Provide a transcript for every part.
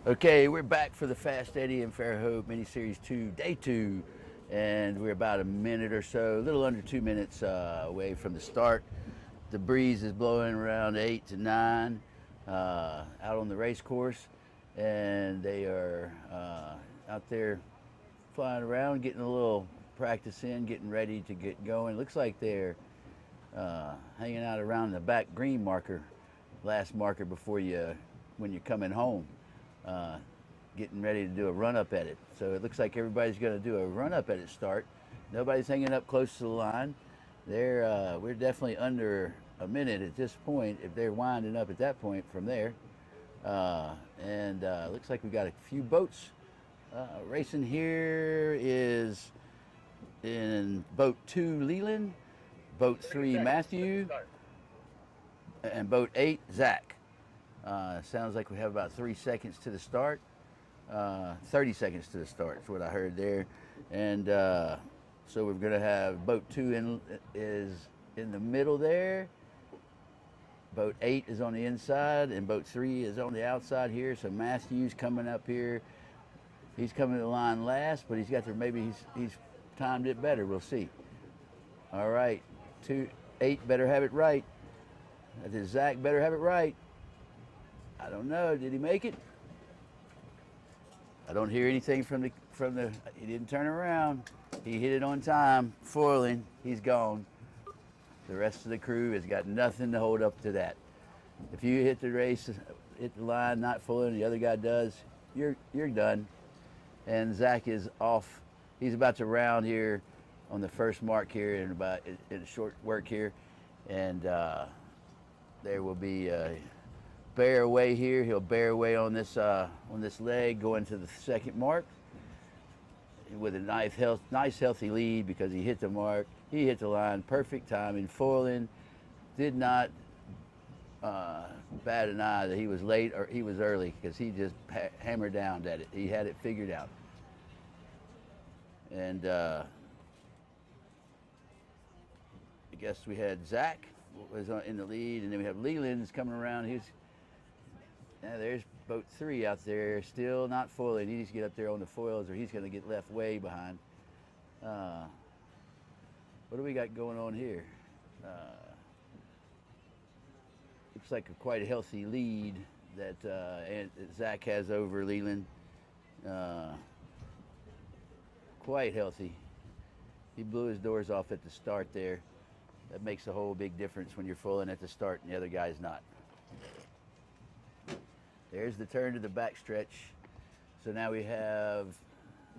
Okay, we're back for the Fast Eddie and Fairhope mini series 2, day 2, and we're about a minute or so, a little under 2 minutes away from the start. The breeze is blowing around 8 to 9 out on the race course, and they are out there flying around, getting a little practice in, getting ready to get going. Looks like they're hanging out around the back green marker, last marker before you, when you're coming home, uh, getting ready to do a run up at it. So it looks like everybody's going to do a run up at it start. Nobody's hanging up close to the line. We're definitely under a minute at this point if they're winding up at that point from there. And looks like we got a few boats racing. Here is in boat 2 Leland, boat 3 Matthew, and boat 8 Zach. Sounds like we have about 3 seconds to the start. 30 seconds to the start is what I heard there. And so we're going to have boat 2 is in the middle there. Boat 8 is on the inside, and boat 3 is on the outside here. So Matthew's coming up here. He's coming to the line last, but he's got to, maybe he's timed it better. We'll see. All right, 8 better have it right. That is Zach better have it right. I don't know. Did he make it? I don't hear anything from the. He didn't turn around. He hit it on time, foiling. He's gone. The rest of the crew has got nothing to hold up to that. If you hit the race, hit the line, not foiling, the other guy does, you're done. And Zach is off. He's about to round here on the first mark here in a short work here, and there will be bear away here. He'll bear away on this leg going to the second mark with a nice healthy lead because he hit the mark. He hit the line, perfect timing, foiling. Did not bat an eye that he was late or he was early because he just hammered down at it. He had it figured out. And I guess we had Zach was in the lead, and then we have Leland's coming around. There's boat 3 out there, still not foiling. He needs to get up there on the foils, or he's going to get left way behind. What do we got going on here? Looks like quite a healthy lead that Zach has over Leland. Quite healthy. He blew his doors off at the start there. That makes a whole big difference when you're foiling at the start and the other guy's not. There's the turn to the back stretch. So now we have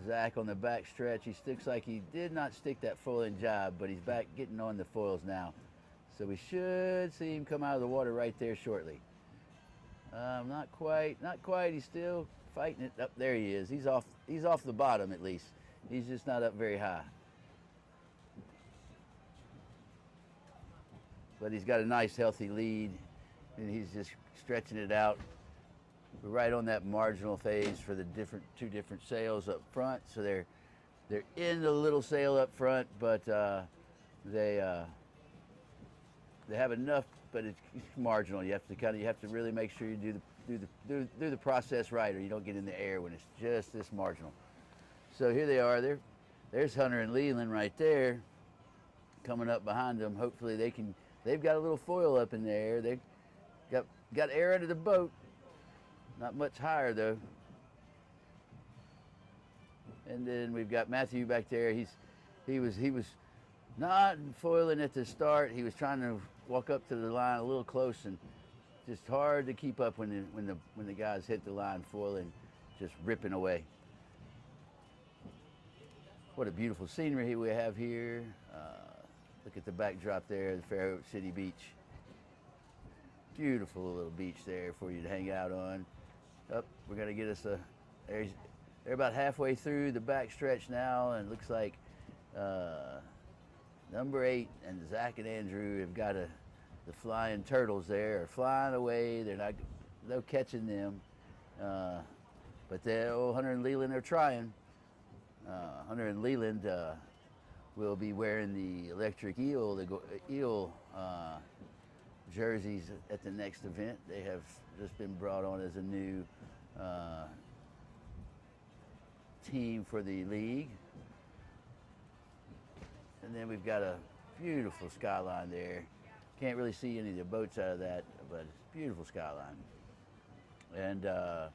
Zach on the back stretch. He looks like he did not stick that foiling job, but he's back getting on the foils now. So we should see him come out of the water right there shortly. Not quite. He's still fighting it. Up there he is. He's off the bottom at least. He's just not up very high. But he's got a nice healthy lead, and he's just stretching it out. We're right on that marginal phase for the two different sails up front. So they're in the little sail up front, but they have enough, but it's marginal. You have to really make sure you do the process right, or you don't get in the air when it's just this marginal. So here they are. There's Hunter and Leland right there, coming up behind them. Hopefully they've got a little foil up in the air. They got air under the boat. Not much higher though. And then we've got Matthew back there. He was not foiling at the start. He was trying to walk up to the line a little close, and just hard to keep up when the guys hit the line foiling, just ripping away. What a beautiful scenery we have here. Look at the backdrop there, the Fairhope City Beach. Beautiful little beach there for you to hang out on. We're gonna get us they're about halfway through the back stretch now, and it looks like number 8 and Zach and Andrew have got the flying turtles there are flying away. They're no catching them, but Hunter and Leland are trying. Hunter and Leland will be wearing the electric eel jerseys at the next event. They have just been brought on as a new uh, team for the league. And then we've got a beautiful skyline there. Can't really see any of the boats out of that, but it's a beautiful skyline. And so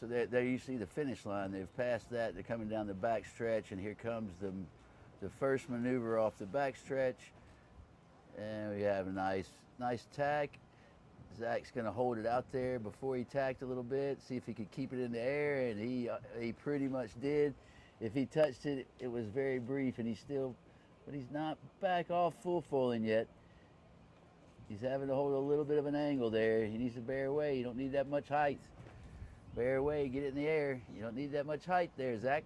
there you see the finish line. They've passed that. They're coming down the back stretch, and here comes the first maneuver off the back stretch. And we have a nice tack. Zach's going to hold it out there before he tacked a little bit, see if he could keep it in the air, and he pretty much did. If he touched it, it was very brief, and but he's not back off full foiling yet. He's having to hold a little bit of an angle there. He needs to bear away. You don't need that much height. Bear away, get it in the air. You don't need that much height there, Zach.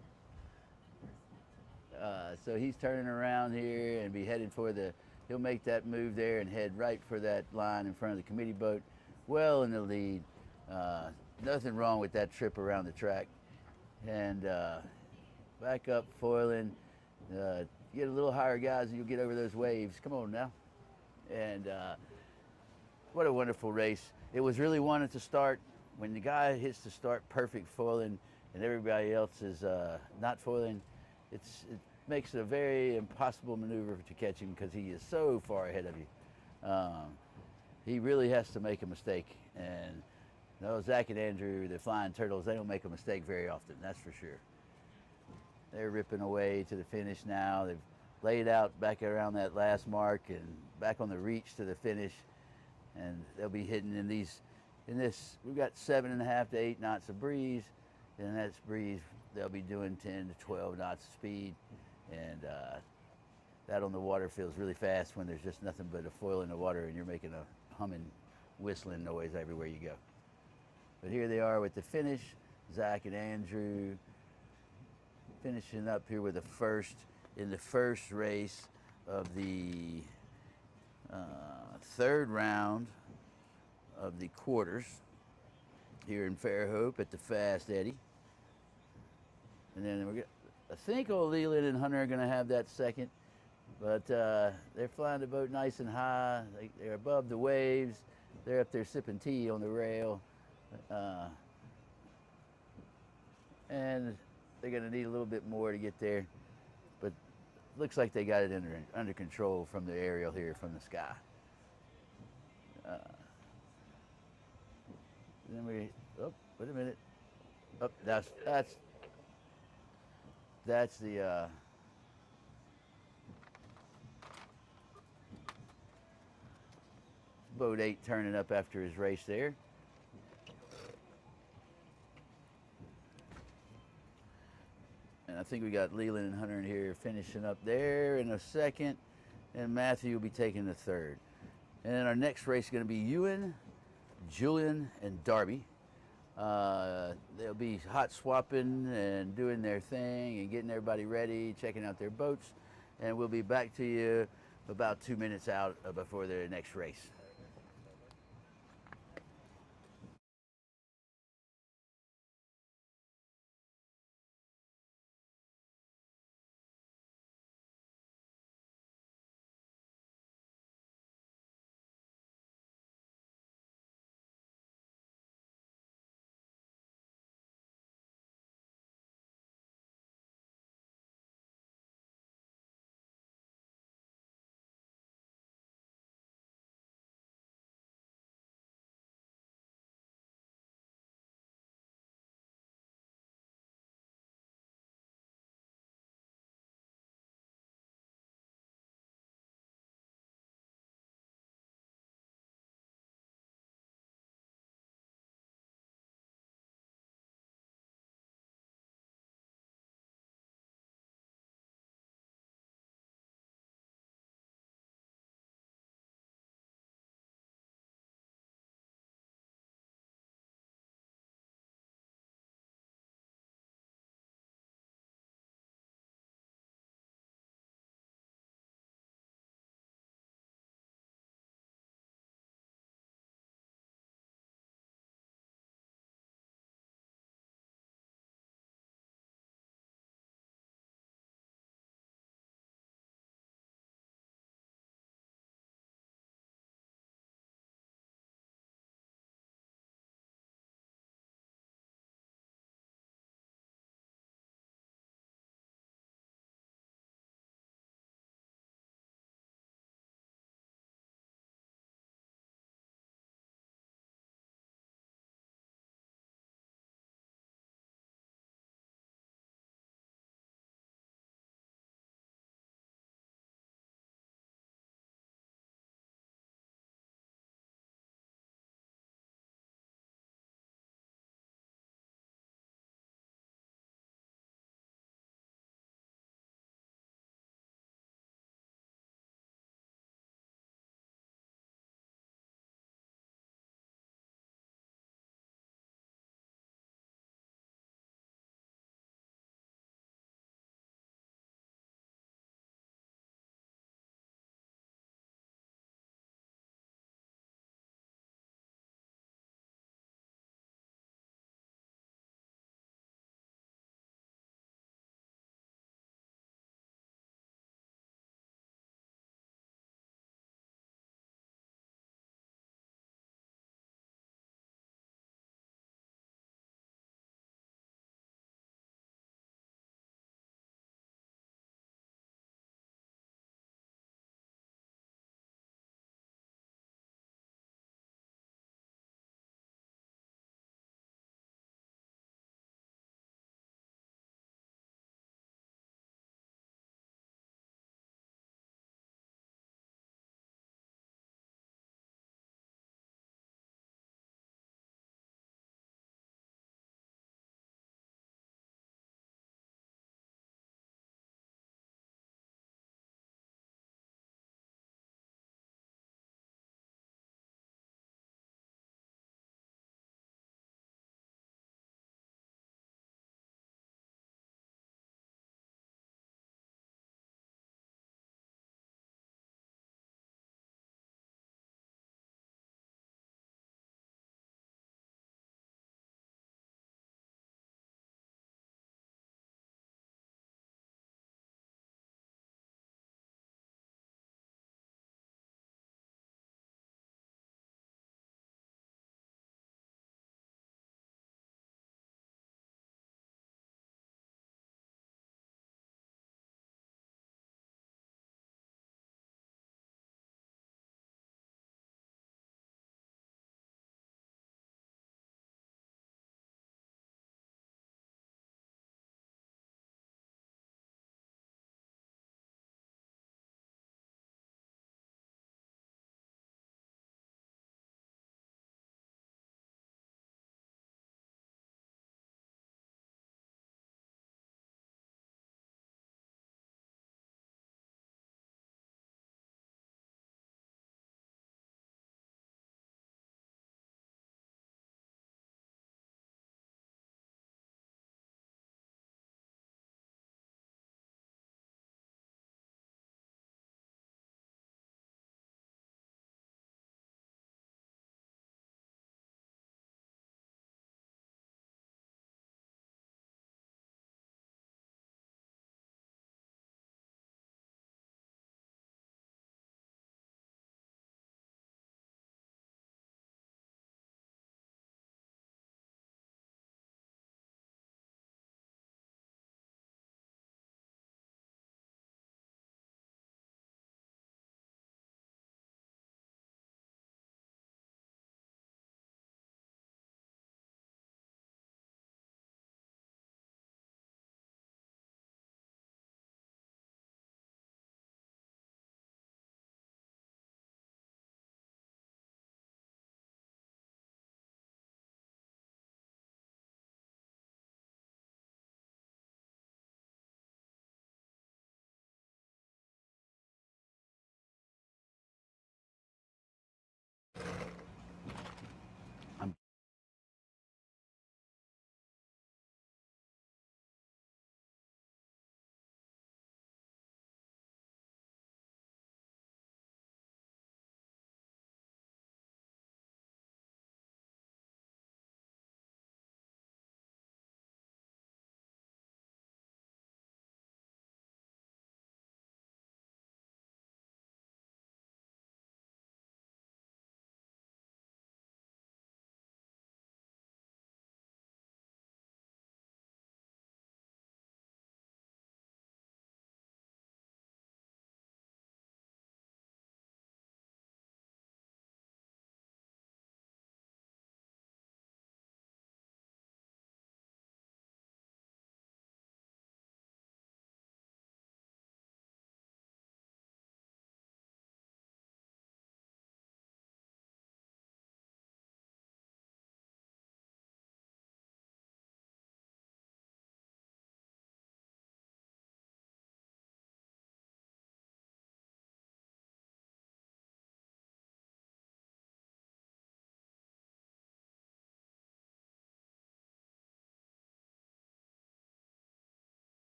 So he's turning around here and be heading for he'll make that move there and head right for that line in front of the committee boat, well in the lead. Nothing wrong with that trip around the track. And back up foiling. Get a little higher, guys, and you'll get over those waves. Come on now. And what a wonderful race. It was really wanted to start. When the guy hits the start perfect foiling and everybody else is not foiling, it makes it a very impossible maneuver to catch him because he is so far ahead of you. He really has to make a mistake. And Zach and Andrew, the Flying Turtles, they don't make a mistake very often, that's for sure. They're ripping away to the finish now. They've laid out back around that last mark and back on the reach to the finish. And they'll be hitting in this, we've got 7.5 to 8 knots of breeze. And that's breeze, they'll be doing 10 to 12 knots of speed. And that on the water feels really fast when there's just nothing but a foil in the water and you're making a humming, whistling noise everywhere you go. But here they are with the finish. Zach and Andrew finishing up here with the first race of the third round of the quarters here in Fairhope at the Fast Eddy. And then I think old Leland and Hunter are going to have that second, but they're flying the boat nice and high. They're above the waves. They're up there sipping tea on the rail. And they're going to need a little bit more to get there, but looks like they got it under control from the aerial here from the sky. Then wait a minute. That's the boat 8 turning up after his race there. And I think we got Leland and Hunter in here finishing up there in a second, and Matthew will be taking the third. And then our next race is going to be Ewan, Julian, and Darby. They'll be hot swapping and doing their thing and getting everybody ready, checking out their boats, and we'll be back to you about 2 minutes out before the next race.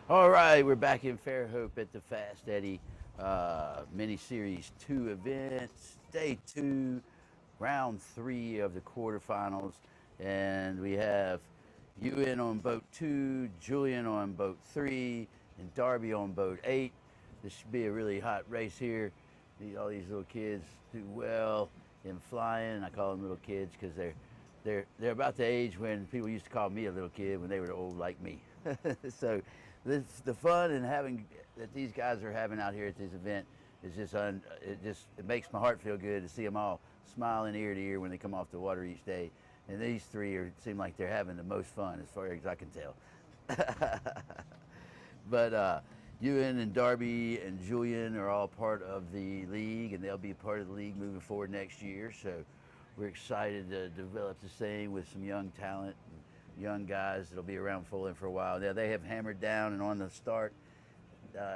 All right, we're back in Fairhope at the Fast Eddie mini series 2 events, day 2, round 3 of the quarterfinals. And we have Ewan on boat 2, Julian on boat 3, and Darby on boat 8. This should be a really hot race here. All these little kids do well in flying. I call them little kids because they're about the age when people used to call me a little kid when they were old like me. So the fun and having that these guys are having out here at this event is it makes my heart feel good to see them all smiling ear to ear when they come off the water each day. And these three seem like they're having the most fun as far as I can tell. But Ewan and Darby and Julian are all part of the league, and they'll be part of the league moving forward next year. So we're excited to develop the same with some young talent, young guys that'll be around Fulham for a while. Now they have hammered down and on the start.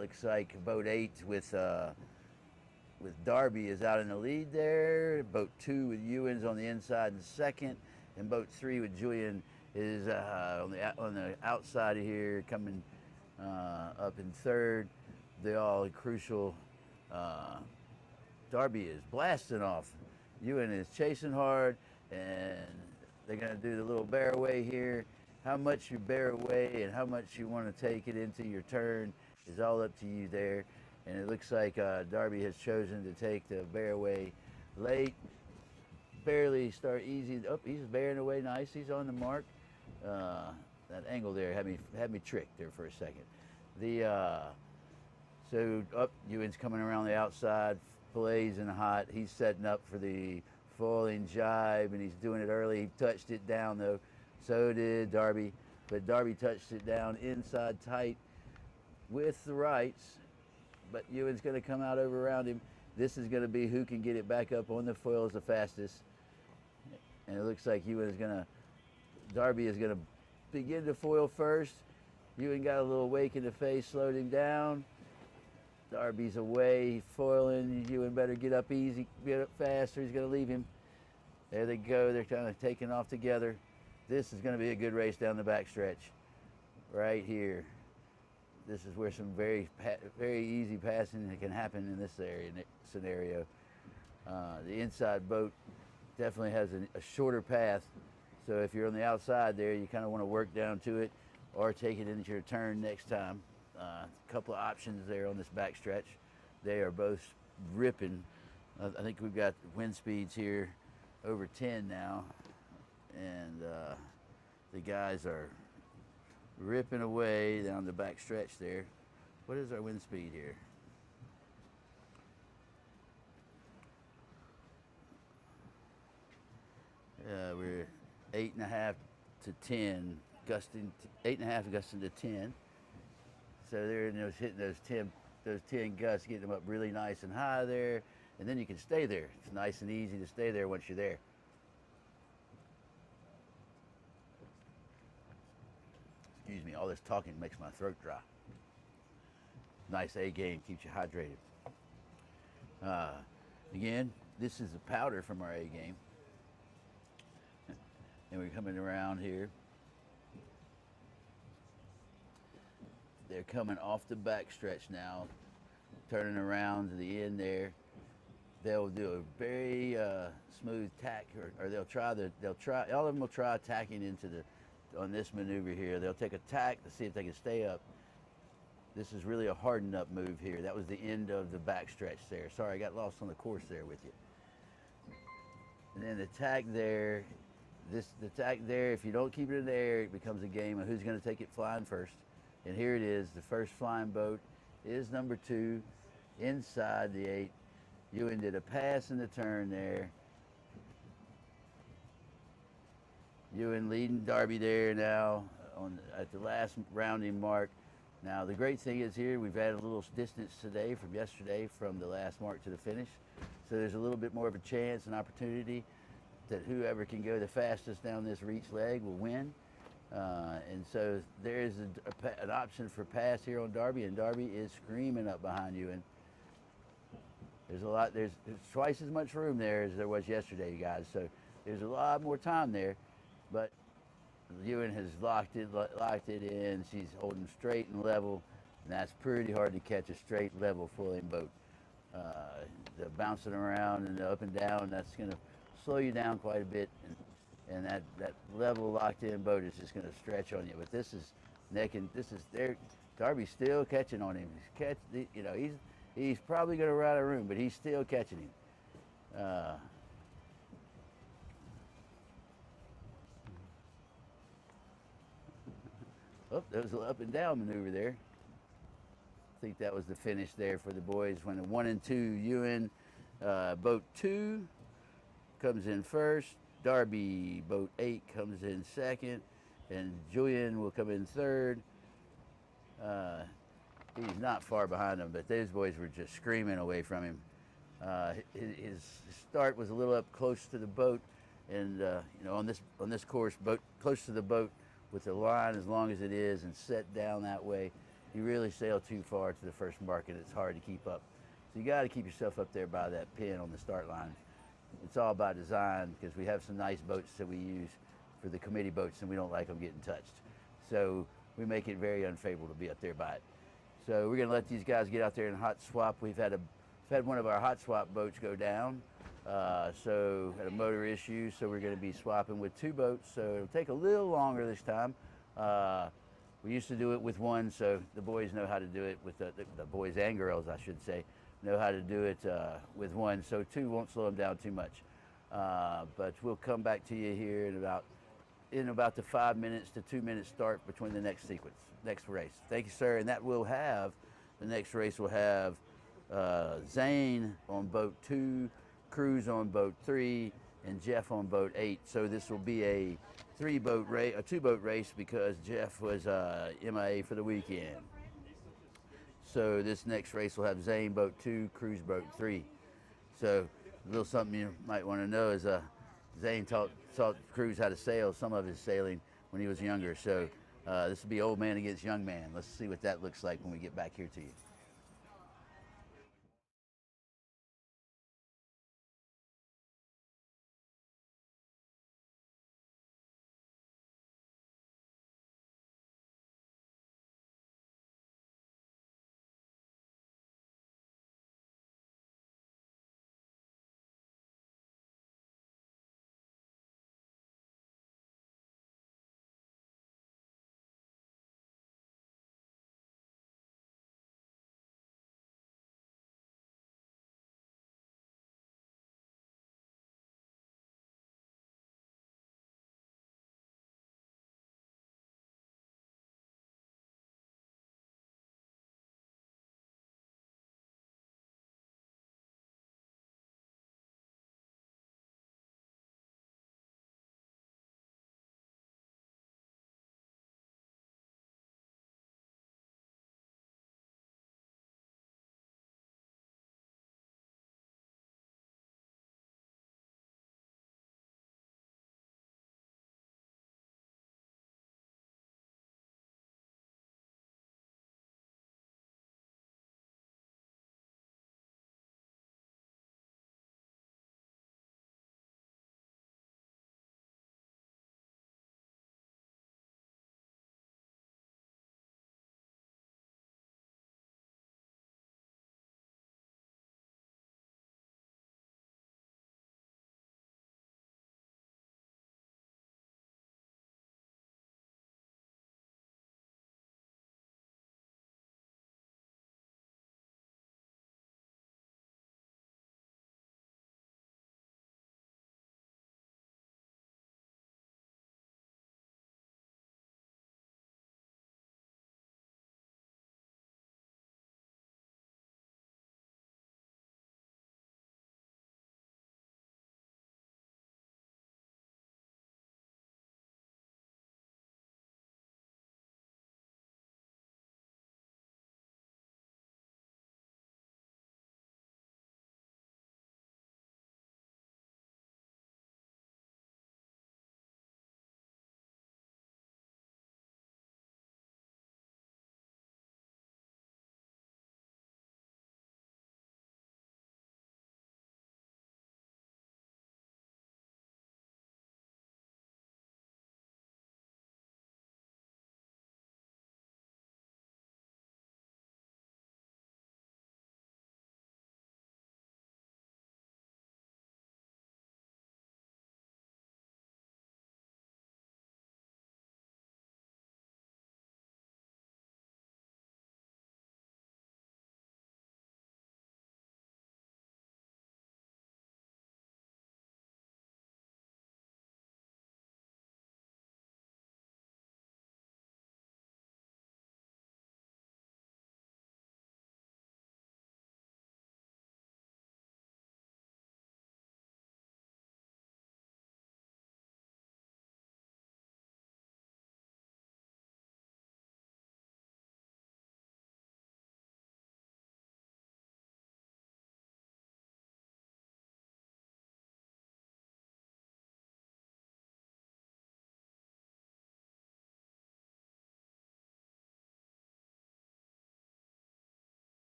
Looks like boat 8 with Darby is out in the lead there. Boat 2 with Ewan's on the inside in second, and boat 3 with Julian is on the outside of here, coming up in third. They're all crucial. Darby is blasting off. Ewan is chasing hard, and they're going to do the little bear away here. How much you bear away and how much you want to take it into your turn is all up to you there. And it looks like Darby has chosen to take the bear away late. Barely start easy. Oh, he's bearing away nice. He's on the mark. That angle there had me tricked there for a second. So up, Ewan's coming around the outside, blazing hot. He's setting up for the falling jibe, and he's doing it early. He touched it down though. So did Darby, but Darby touched it down inside tight with the rights. But Ewan's going to come out over around him. This is going to be who can get it back up on the foils the fastest. And it looks like Darby is going to begin to foil first. Ewan got a little wake in the face, slowed him down. Darby's away, foiling. Ewan better get up easy, get up fast, or he's going to leave him. There they go. They're kind of taking off together. This is going to be a good race down the backstretch right here. This is where some very easy passing can happen in this scenario. The inside boat definitely has a shorter path. So if you're on the outside there, you kind of want to work down to it or take it into your turn next time. A couple of options there on this backstretch. They are both ripping. I think we've got wind speeds here over 10 now. And the guys are ripping away down the back stretch there. What is our wind speed here? We're 8.5 to 10, gusting 8.5 gusting to 10. So they're hitting those 10 gusts, getting them up really nice and high there, and then you can stay there. It's nice and easy to stay there once you're there. Excuse me, all this talking makes my throat dry. Nice A game, keeps you hydrated. Again, this is the powder from our A game. And we're coming around here. They're coming off the back stretch now, turning around to the end there. They'll do a very smooth tack, or all of them will try tacking on this maneuver here. They'll take a tack to see if they can stay up. This is really a hardened up move here. That was the end of the back stretch there. Sorry, I got lost on the course there with you. And then the tack there, the tack there, if you don't keep it in the air, it becomes a game of who's going to take it flying first. And here it is, the first flying boat is number 2, inside the 8. Ewan did a pass in the turn there. Ewan leading Darby there now at the last rounding mark. Now the great thing is here, we've added a little distance today from yesterday from the last mark to the finish. So there's a little bit more of a chance and opportunity that whoever can go the fastest down this reach leg will win. And so there is an option for pass here on Darby, and Darby is screaming up behind you. And there's twice as much room there as there was yesterday, you guys. So there's a lot more time there, but Ewan has locked it in. She's holding straight and level, and that's pretty hard to catch a straight, level, full-in boat. The bouncing around and the up and down, that's going to slow you down quite a bit, and that level locked-in boat is just going to stretch on you. But this is this is there. Darby's still catching on him. He's probably going to ride a room, but he's still catching him. Oh, there was an up and down maneuver there. I think that was the finish there for the boys when the 1 and 2 Ewan, boat 2 comes in first. Darby, boat 8, comes in second, and Julian will come in third. He's not far behind them, but those boys were just screaming away from him. His start was a little up close to the boat, and on this course, boat close to the boat with the line as long as it is and set down that way, you really sail too far to the first mark, and it's hard to keep up. So you got to keep yourself up there by that pin on the start line. It's all by design because we have some nice boats that we use for the committee boats, and we don't like them getting touched. So we make it very unfavorable to be up there by it. So we're going to let these guys get out there and hot swap. We've had one of our hot swap boats go down, so had a motor issue. So we're going to be swapping with 2 boats. So it'll take a little longer this time. We used to do it with 1, so the boys know how to do it with the boys and girls, I should say, know how to do it with 1. So 2 won't slow them down too much. But we'll come back to you here in about the 5 minutes to 2 minutes start between the next race. Thank you, sir. And that will have, the next race will have Zane on boat 2, Cruz on boat 3, and Jeff on boat 8. So this will be a 2-boat race because Jeff was MIA for the weekend. So this next race will have Zane boat 2, Cruz boat 3. So a little something you might want to know is Zane taught Cruz how to sail, some of his sailing when he was younger. So this will be old man against young man. Let's see what that looks like when we get back here to you.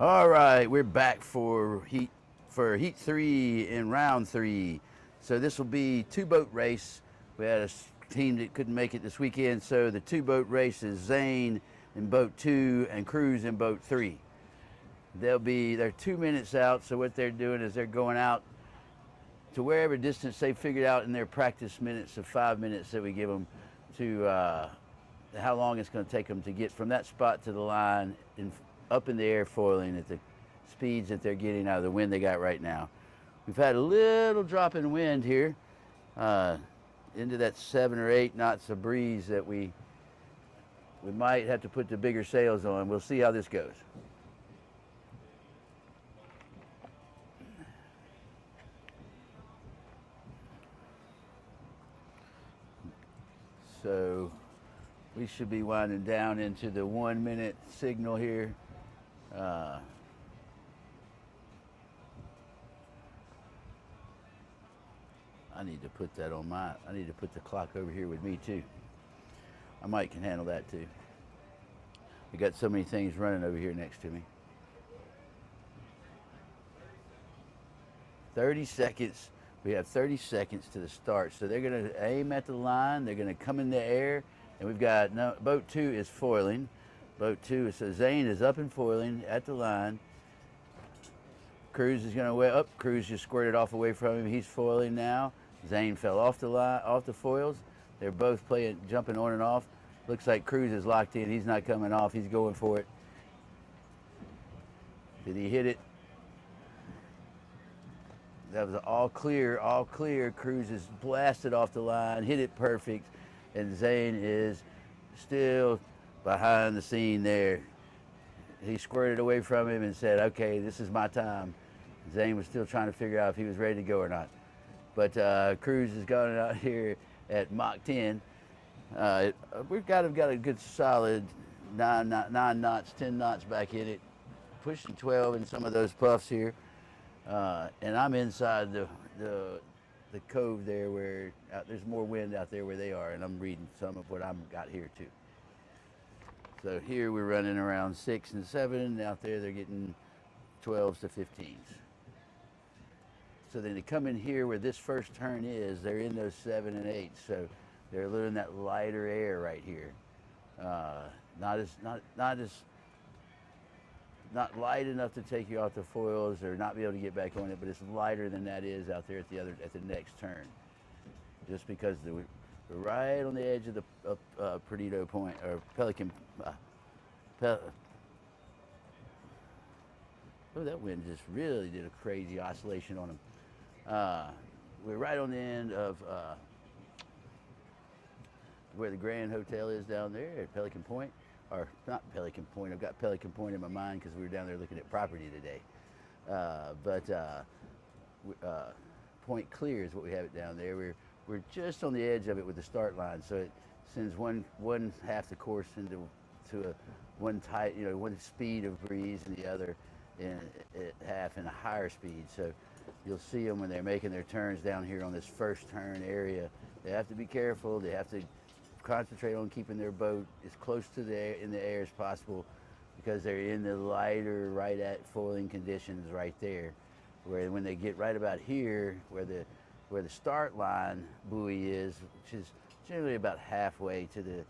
All right, we're back for heat 3 in round 3. So this will be two boat race. We had a team that couldn't make it this weekend, so the two boat race is Zane in boat 2 and Cruz in boat 3. They're 2 minutes out, so what they're doing is they're going out to wherever distance they figured out in their practice minutes of 5 minutes that we give them to how long it's going to take them to get from that spot to the line up in the air foiling at the speeds that they're getting out of the wind they got right now. We've had a little drop in wind here into that 7 or 8 knots of breeze that we might have to put the bigger sails on. We'll see how this goes. So we should be winding down into the 1 minute signal here. I need to put that on I need to put the clock over here with me too. I might can handle that too. We got so many things running over here next to me. 30 seconds. We have 30 seconds to the start. So they're going to aim at the line. They're going to come in the air. And we've got, boat 2 is foiling. Boat 2, so Zane is up and foiling at the line. Cruz is going to way up. Cruz just squirted off away from him. He's foiling now. Zane fell off the line, off the foils. They're both jumping on and off. Looks like Cruz is locked in. He's not coming off. He's going for it. Did he hit it? That was all clear, all clear. Cruz is blasted off the line, hit it perfect, and Zane is still behind the scene there. He squirted away from him and said, okay, this is my time. Zane was still trying to figure out if he was ready to go or not. But Cruz has gone out here at Mach 10. We've got a good solid 9 knots, 10 knots back in it, pushing 12 in some of those puffs here. And I'm inside the cove there where there's more wind out there where they are, and I'm reading some of what I've got here too. So here we're running around 6 and 7, and out there they're getting 12s to 15s. So then they come in here where this first turn is, they're in those 7 and 8, so they're in that lighter air right here. Not light enough to take you off the foils or not be able to get back on it, but it's lighter than that is out there at the next turn. Just because we're right on the edge of the Perdido Point or Pelican. Oh, that wind just really did a crazy oscillation on them. We're right on the end of where the Grand Hotel is down there at Pelican Point. Or not Pelican Point, I've got Pelican Point in my mind because we were down there looking at property today. Point Clear is what we have it down there. We're just on the edge of it with the start line, so it sends one half the course into one speed of breeze and the other half in a higher speed. So you'll see them when they're making their turns down here on this first turn area. They have to be careful. They have to concentrate on keeping their boat as close to in the air as possible because they're in the lighter, right at foiling conditions right there. Where when they get right about here, where the start line buoy is, which is generally about halfway to the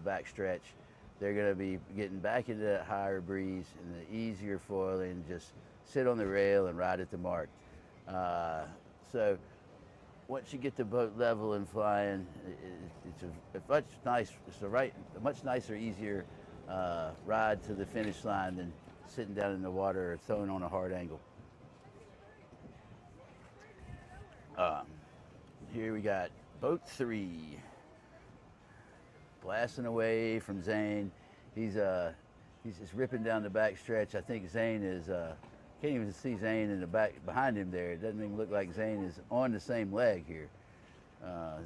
back stretch, they're going to be getting back into that higher breeze and the easier foiling. Just sit on the rail and ride at the mark. So once you get the boat level and flying, it's a much nicer, easier ride to the finish line than sitting down in the water or throwing on a hard angle. Here we got boat 3 blasting away from Zane. He's just ripping down the back stretch. I think Zane is can't even see Zane in the back behind him there. It doesn't even look like Zane is on the same leg here.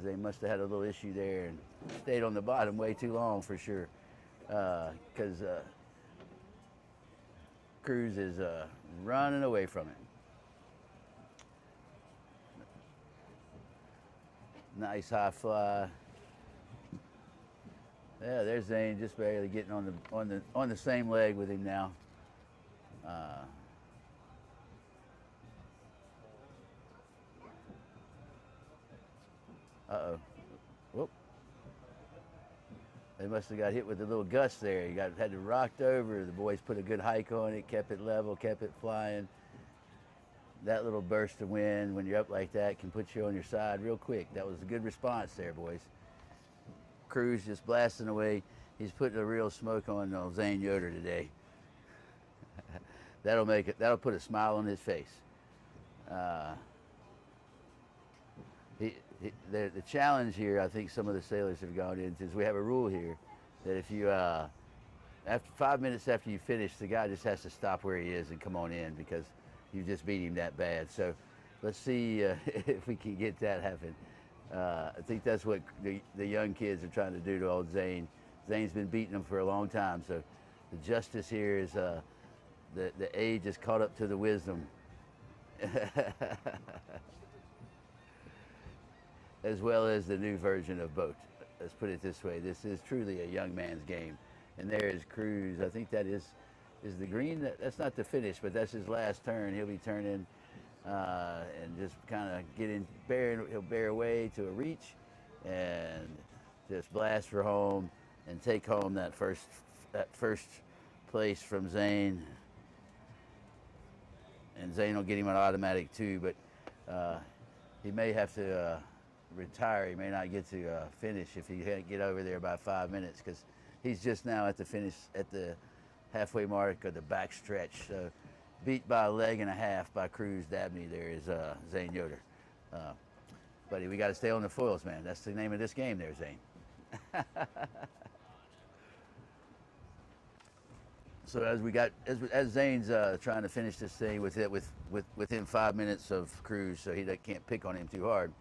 Zane must have had a little issue there and stayed on the bottom way too long for sure. Because Cruz is running away from it. Nice high fly. Yeah, there's Zane just barely getting on the same leg with him now. Uh oh. Whoop. They must have got hit with a little gust there. You got had to rocked over. The boys put a good hike on it, kept it level, kept it flying. That little burst of wind when you're up like that can put you on your side real quick. That was a good response there, boys. Cruz just blasting away. He's putting a real smoke on Zane Yoder today. That'll make it. That'll put a smile on his face. Uh, the challenge here, I think some of the sailors have gone into, is we have a rule here that if you after 5 minutes after you finish, the guy just has to stop where he is and come on in because you just beat him that bad. So let's see if we can get that happen. I think that's what the young kids are trying to do to old Zane. Zane's been beating them for a long time, so the justice here is the age is caught up to the wisdom. As well as the new version of boat. Let's put it this way, this is truly a young man's game. And there is Cruz. I think that is the green. That's not the finish, but that's his last turn. He'll be turning and just kind of he'll bear away to a reach and just blast for home and take home that first place from Zane. And Zane will get him an automatic too, but he may have to retire. He may not get to finish if he can't get over there by 5 minutes because he's just now at the finish at the halfway mark of the back stretch. So beat by a leg and a half by Cruz Dabney. There is Zane Yoder. Buddy, we got to stay on the foils, man. That's the name of this game there, Zane. So as Zane's trying to finish this thing within 5 minutes of Cruz, so he can't pick on him too hard.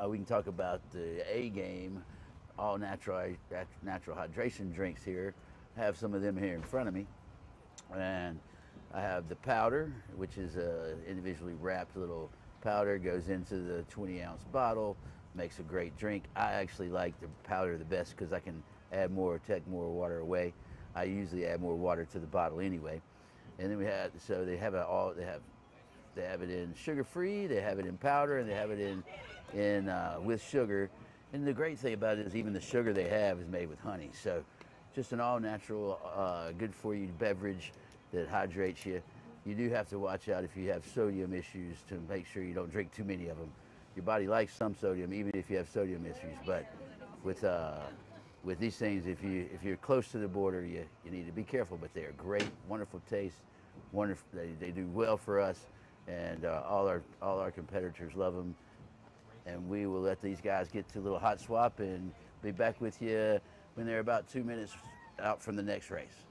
We can talk about the A game, all natural hydration drinks here. I have some of them here in front of me, and I have the powder, which is a individually wrapped little powder, goes into the 20-ounce bottle, makes a great drink. I actually like the powder the best because I can add more, take more water away. I usually add more water to the bottle anyway. And then they have it in sugar-free, they have it in powder, and they have it in with sugar. And the great thing about it is even the sugar they have is made with honey. So just an all-natural, good-for-you beverage that hydrates you. You do have to watch out if you have sodium issues to make sure you don't drink too many of them. Your body likes some sodium, even if you have sodium issues. But with these things, if you're close to the border, you need to be careful. But they are great, wonderful taste, wonderful. They do well for us, and all our competitors love them. And we will let these guys get to a little hot swap and be back with you when they're about 2 minutes out from the next race.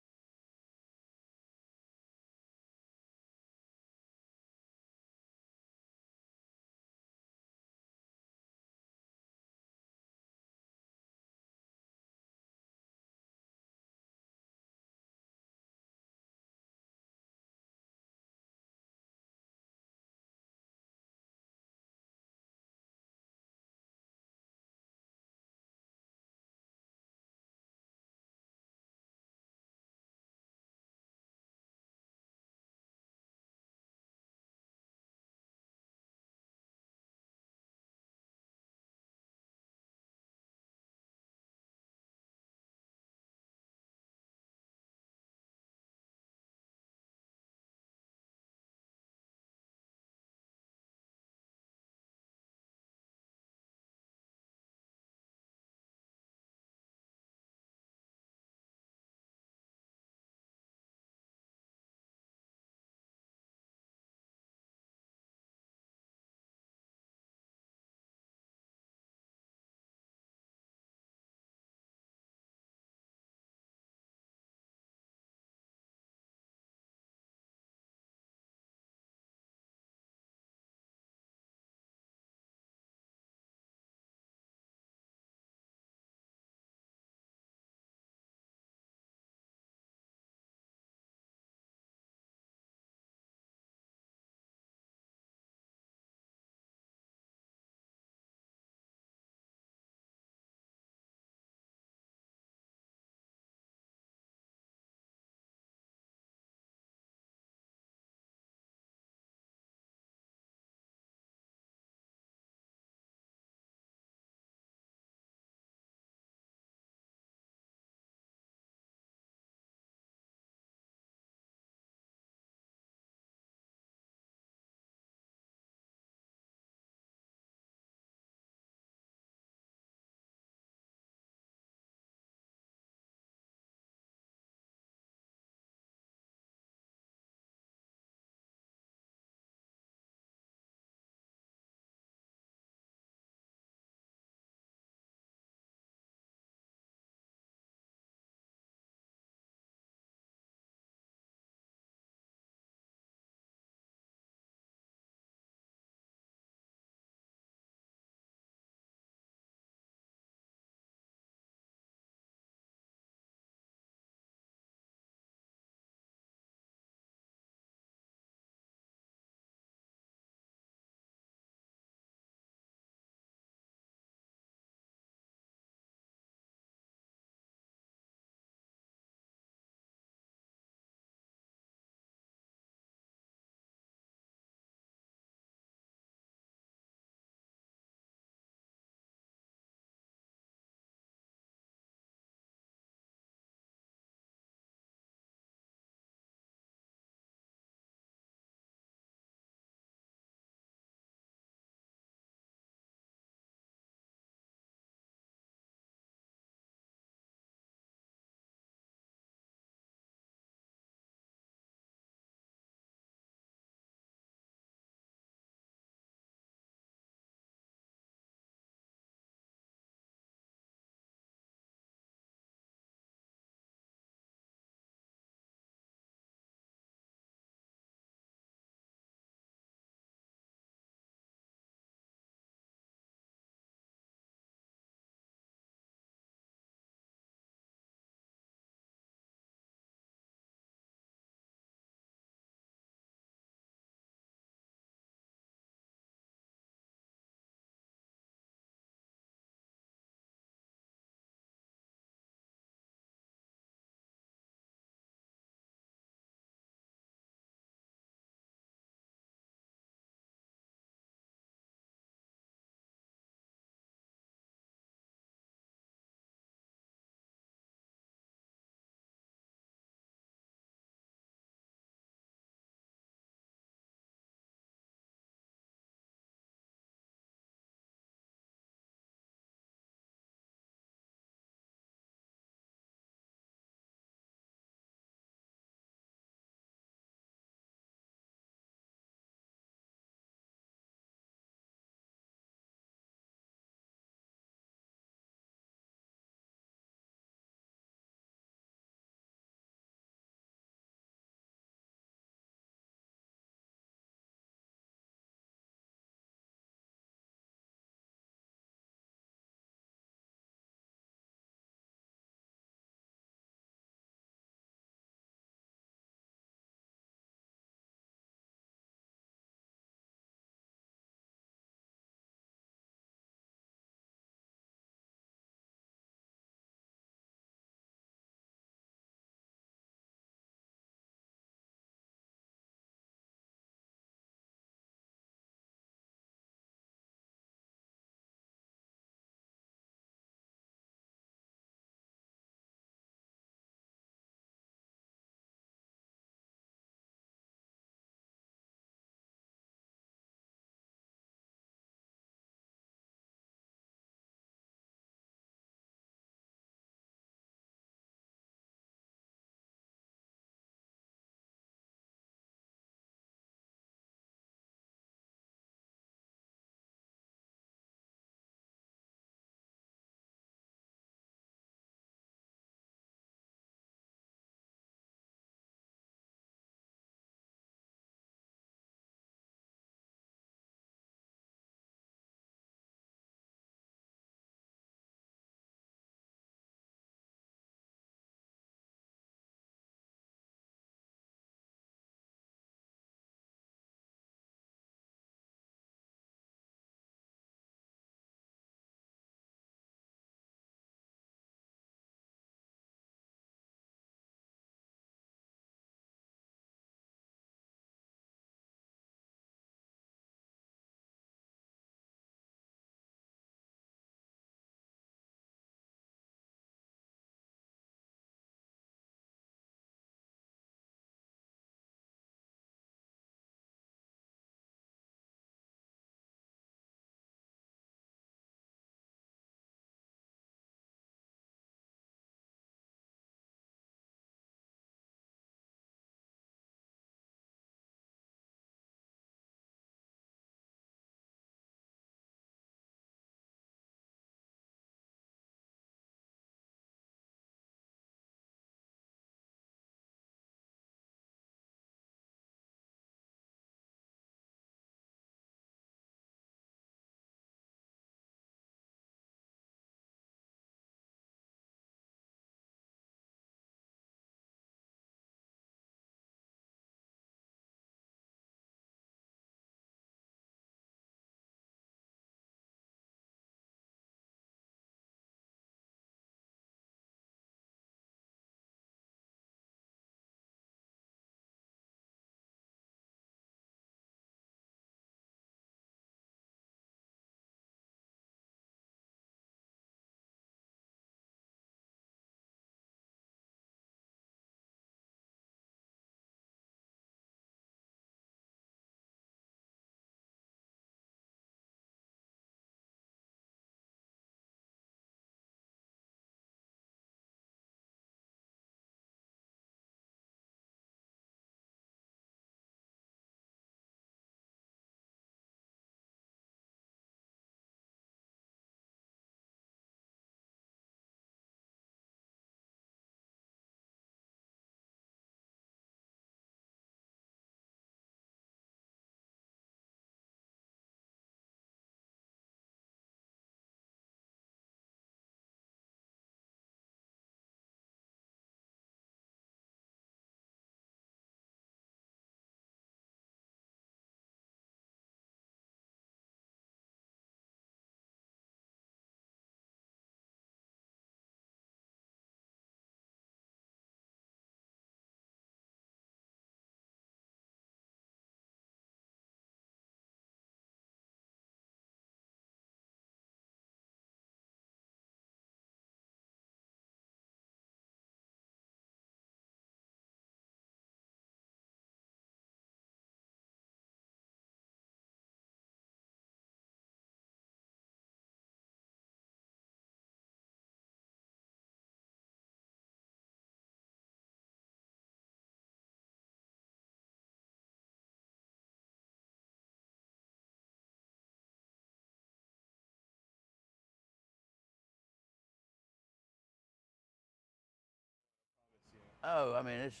Oh, I mean, it's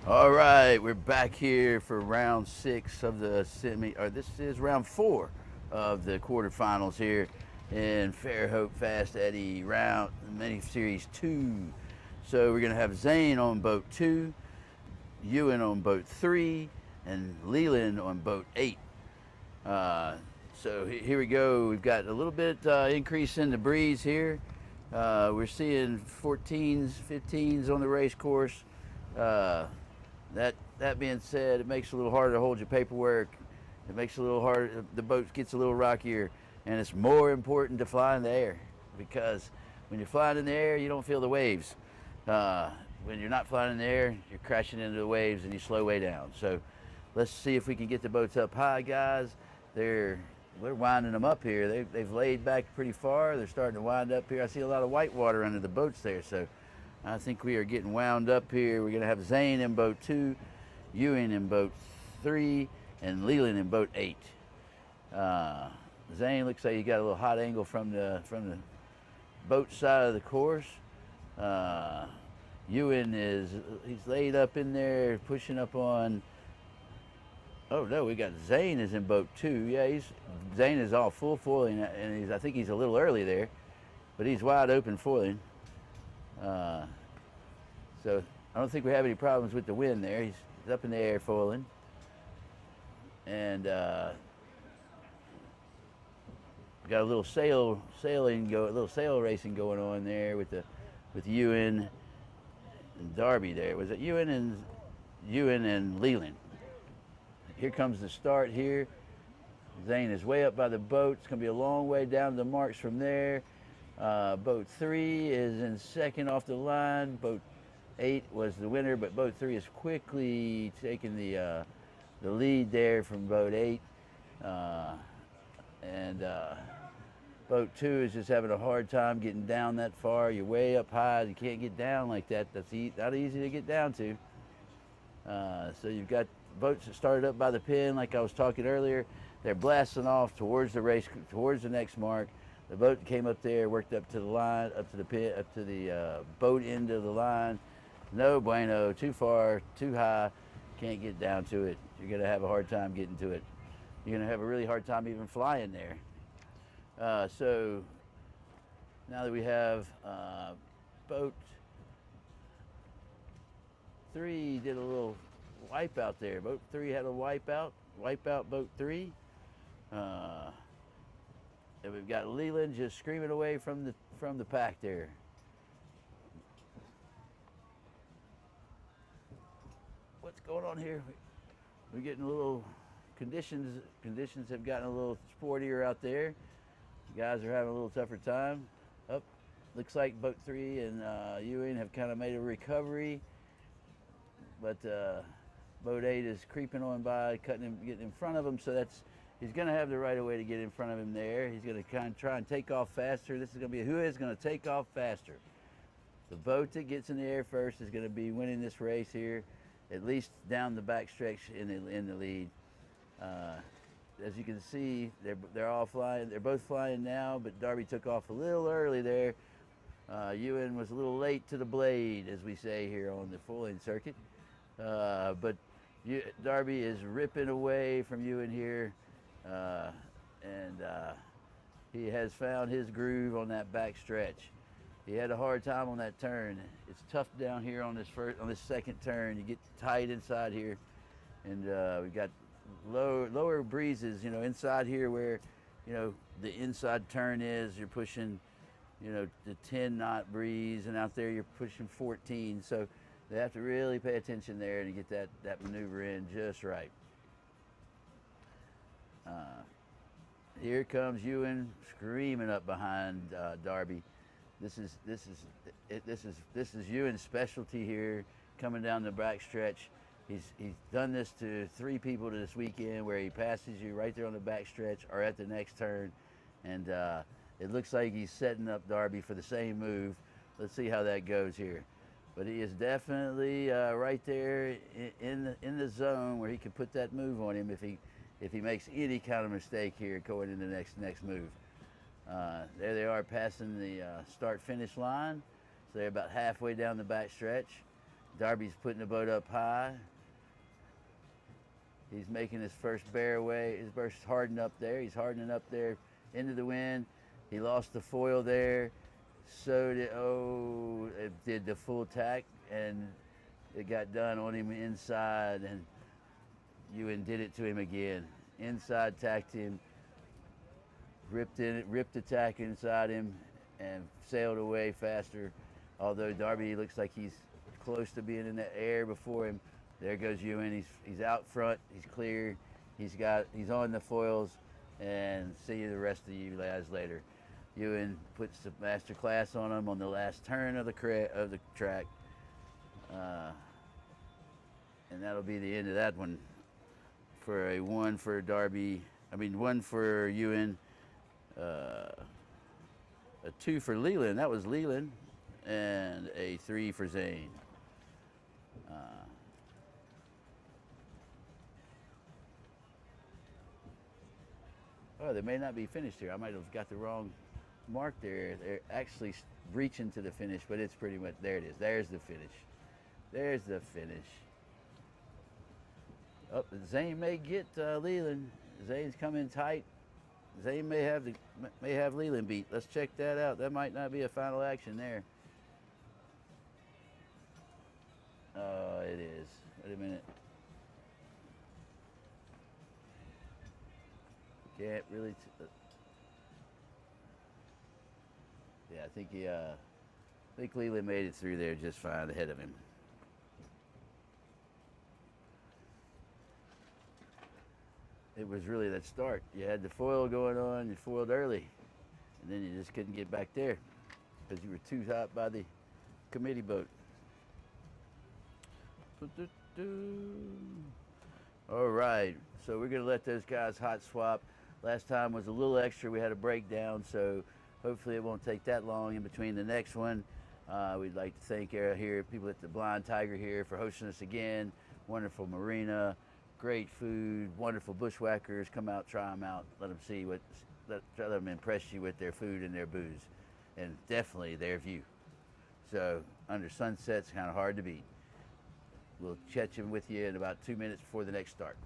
all right. We're back here for round 6 of the semi, or this is round 4 of the quarterfinals here in Fairhope Fast Eddie round mini series 2. So we're gonna have Zane on boat 2, Ewan on boat 3, and Leland on boat 8. Uh, so here we go. We've got a little bit increase in the breeze here. We're seeing 14s, 15s on the race course. Uh, that being said, it makes it a little harder to hold your paperwork. It makes it a little harder. The boat gets a little rockier, and it's more important to fly in the air because when you're flying in the air, you don't feel the waves. When you're not flying in the air, you're crashing into the waves and you slow way down. So let's see if we can get the boats up high, guys. We're winding them up here. They've laid back pretty far. They're starting to wind up here. I see a lot of white water under the boats there, so I think we are getting wound up here. We're going to have Zane in boat 2, Ewing in boat 3, and Leland in boat 8. Zane looks like he got a little hot angle from the boat side of the course. Ewan he's laid up in there, pushing up on. Oh no, we got Zane is in boat 2. Yeah, Zane is all full foiling, and I think he's a little early there, but he's wide open foiling. So I don't think we have any problems with the wind there. He's up in the air foiling, and got a little sail racing going on there with Ewan and Darby there. Was it Ewan and Leland? Here comes the start here. Zane is way up by the boat. It's going to be a long way down to the marks from there. Boat 3 is in second off the line. Boat 8 was the winner, but boat 3 is quickly taking the lead there from boat 8. And boat 2 is just having a hard time getting down that far. You're way up high. You can't get down like that. That's not easy to get down to. So you've got boats that started up by the pin, like I was talking earlier. They're blasting off towards the race, towards the next mark. The boat came up there, worked up to the line, up to the pit, up to the boat end of the line. No bueno, too far, too high, can't get down to it. You're gonna have a hard time getting to it. You're gonna have a really hard time even flying there. So Now that we have boat 3 did a little wipeout there. Boat 3 had a wipeout boat 3. Uh, and we've got Leland just screaming away from the pack there. What's going on here? We're getting a little conditions. Conditions have gotten a little sportier out there. You guys are having a little tougher time. Up, looks like boat 3 and Ewing have kind of made a recovery, but boat 8 is creeping on by, getting in front of him. So he's going to have the right of way to get in front of him there. He's going to kind of try and take off faster. This is going to be who is going to take off faster. The boat that gets in the air first is going to be winning this race here, at least down the backstretch in the lead. As you can see, they're all flying. They're both flying now, but Darby took off a little early there. Ewan was a little late to the blade, as we say here on the full-in circuit. But Darby is ripping away from Ewan here, and he has found his groove on that back stretch. He had a hard time on that turn. It's tough down here on this second turn. You get tight inside here, and we got lower breezes, inside here where, the inside turn is. You're pushing, the 10 knot breeze, and out there you're pushing 14. So they have to really pay attention there to get that maneuver in just right. Here comes Ewan screaming up behind Darby. This is Ewan's specialty here, coming down the back stretch. He's done this to 3 people this weekend, where he passes you right there on the back stretch or at the next turn, and it looks like he's setting up Darby for the same move. Let's see how that goes here. But he is definitely right there in the zone where he can put that move on him if he makes any kind of mistake here going into the next move. There they are passing the start-finish line. So they're about halfway down the back stretch. Darby's putting the boat up high. He's making his first bear away. His first harden up there. He's hardening up there into the wind. He lost the foil there. So it did the full tack, and it got done on him inside, and Ewan did it to him again. Inside tacked him, ripped the tack inside him, and sailed away faster. Although Darby looks like he's close to being in the air before him. There goes Ewan. He's out front. He's clear. He's on the foils, and see the rest of you guys later. Ewan puts the master class on him on the last turn of the track, and that'll be the end of that one. For a 1 for Darby. 1 for Ewan. A 2 for Leland. That was Leland, and a 3 for Zane. Oh, they may not be finished here. I might have got the wrong mark there. They're actually reaching to the finish, but it's pretty much, there it is. There's the finish. There's the finish. Oh, Zane may get Leland. Zane's coming tight. Zane may have Leland beat. Let's check that out. That might not be a final action there. Oh, it is. Wait a minute. Can't really. Yeah, I think Leland made it through there just fine ahead of him. It was really that start. You had the foil going on, you foiled early, and then you just couldn't get back there because you were too hot by the committee boat. All right, so we're gonna let those guys hot swap. Last time was a little extra. We had a breakdown, so hopefully it won't take that long in between the next one. We'd like to thank here people at the Blind Tiger here for hosting us again. Wonderful marina, great food, wonderful bushwhackers. Come out, try them out, let them see let them impress you with their food and their booze, and definitely their view. So under sunset's kind of hard to beat. We'll catch them with you in about 2 minutes before the next start.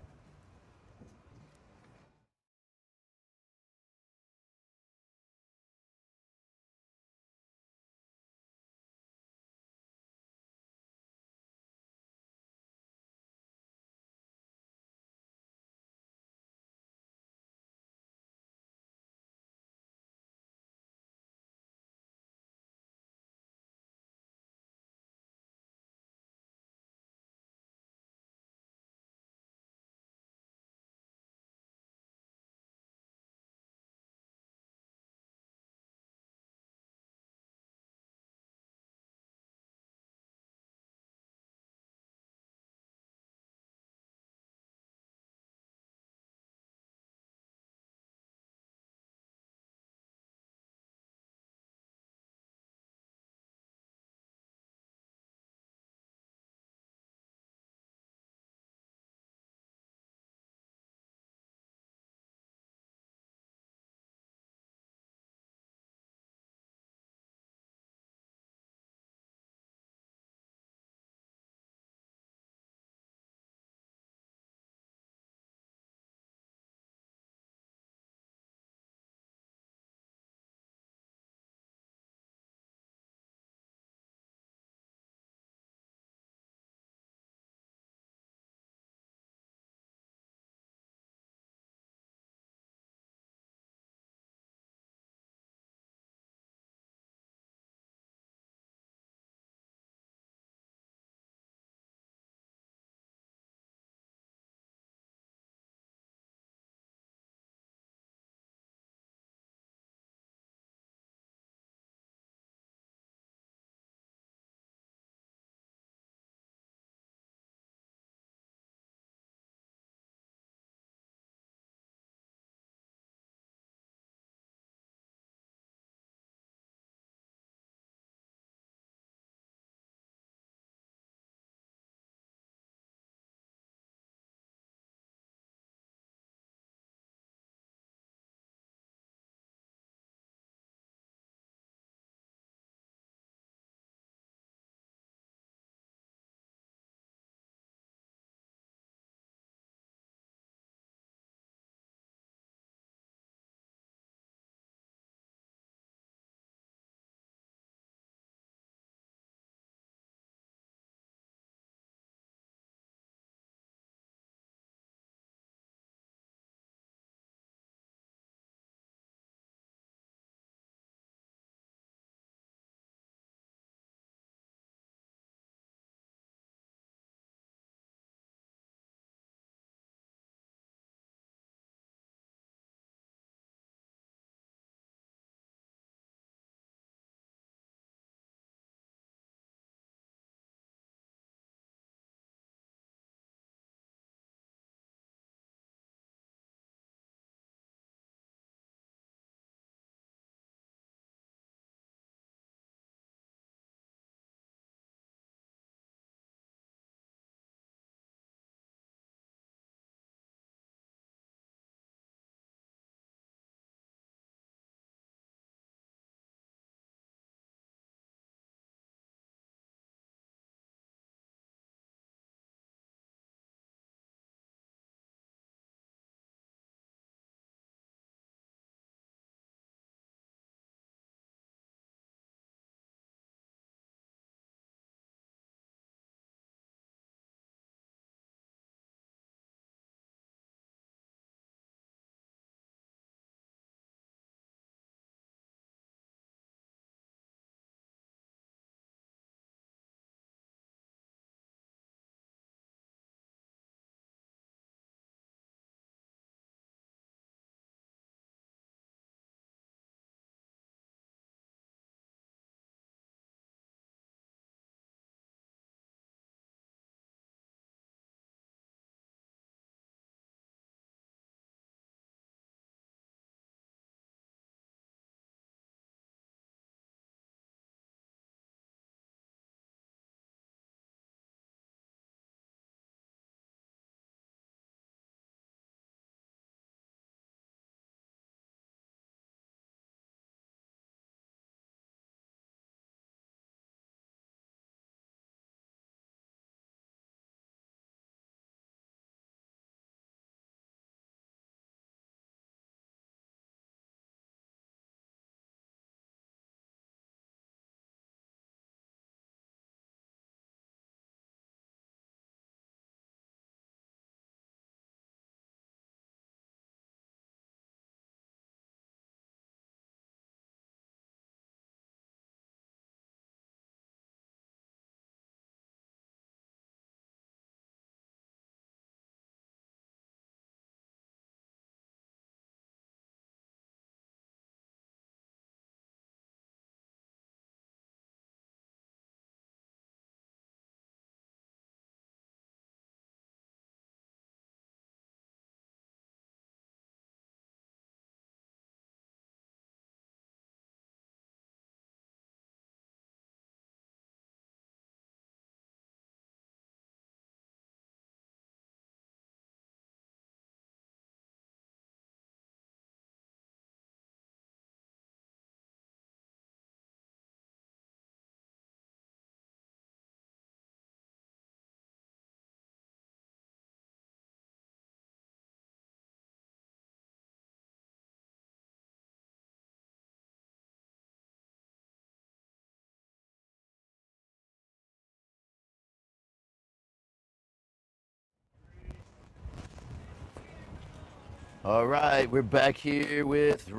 All right, we're back here with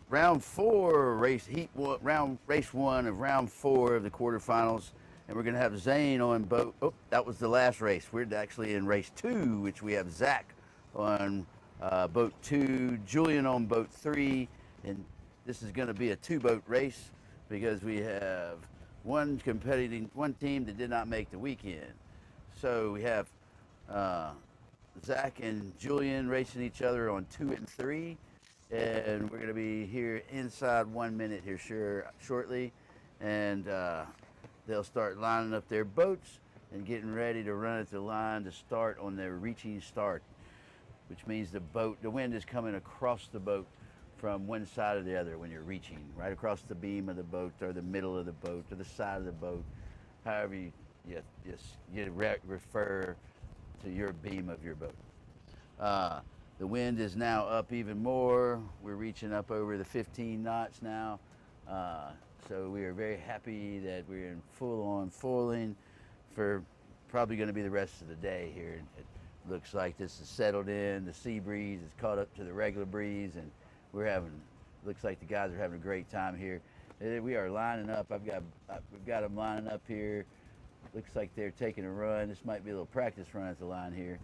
round four, race one of round four of the quarterfinals, and we're gonna have Zane on boat. Oh, that was the last race. We're actually in race two, which we have Zach on boat two, Julian on boat three, and this is gonna be a two-boat race because we have one team that did not make the weekend. So we have. Uh, Zach and Julian racing each other on 2 and 3, and we're going to be here inside 1 minute here shortly, and they'll start lining up their boats and getting ready to run at the line to start on their reaching start, which means the wind is coming across the boat from one side or the other when you're reaching, right across the beam of the boat or the middle of the boat or the side of the boat, however you refer to your beam of your boat. The wind is now up even more. We're reaching up over the 15 knots now. So we are very happy that we're in full-on foiling for probably going to be the rest of the day here. It looks like this is settled in. The sea breeze is caught up to the regular breeze, and looks like the guys are having a great time here. We are lining up. We've got them lining up here. Looks like they're taking a run. This might be a little practice run at the line here,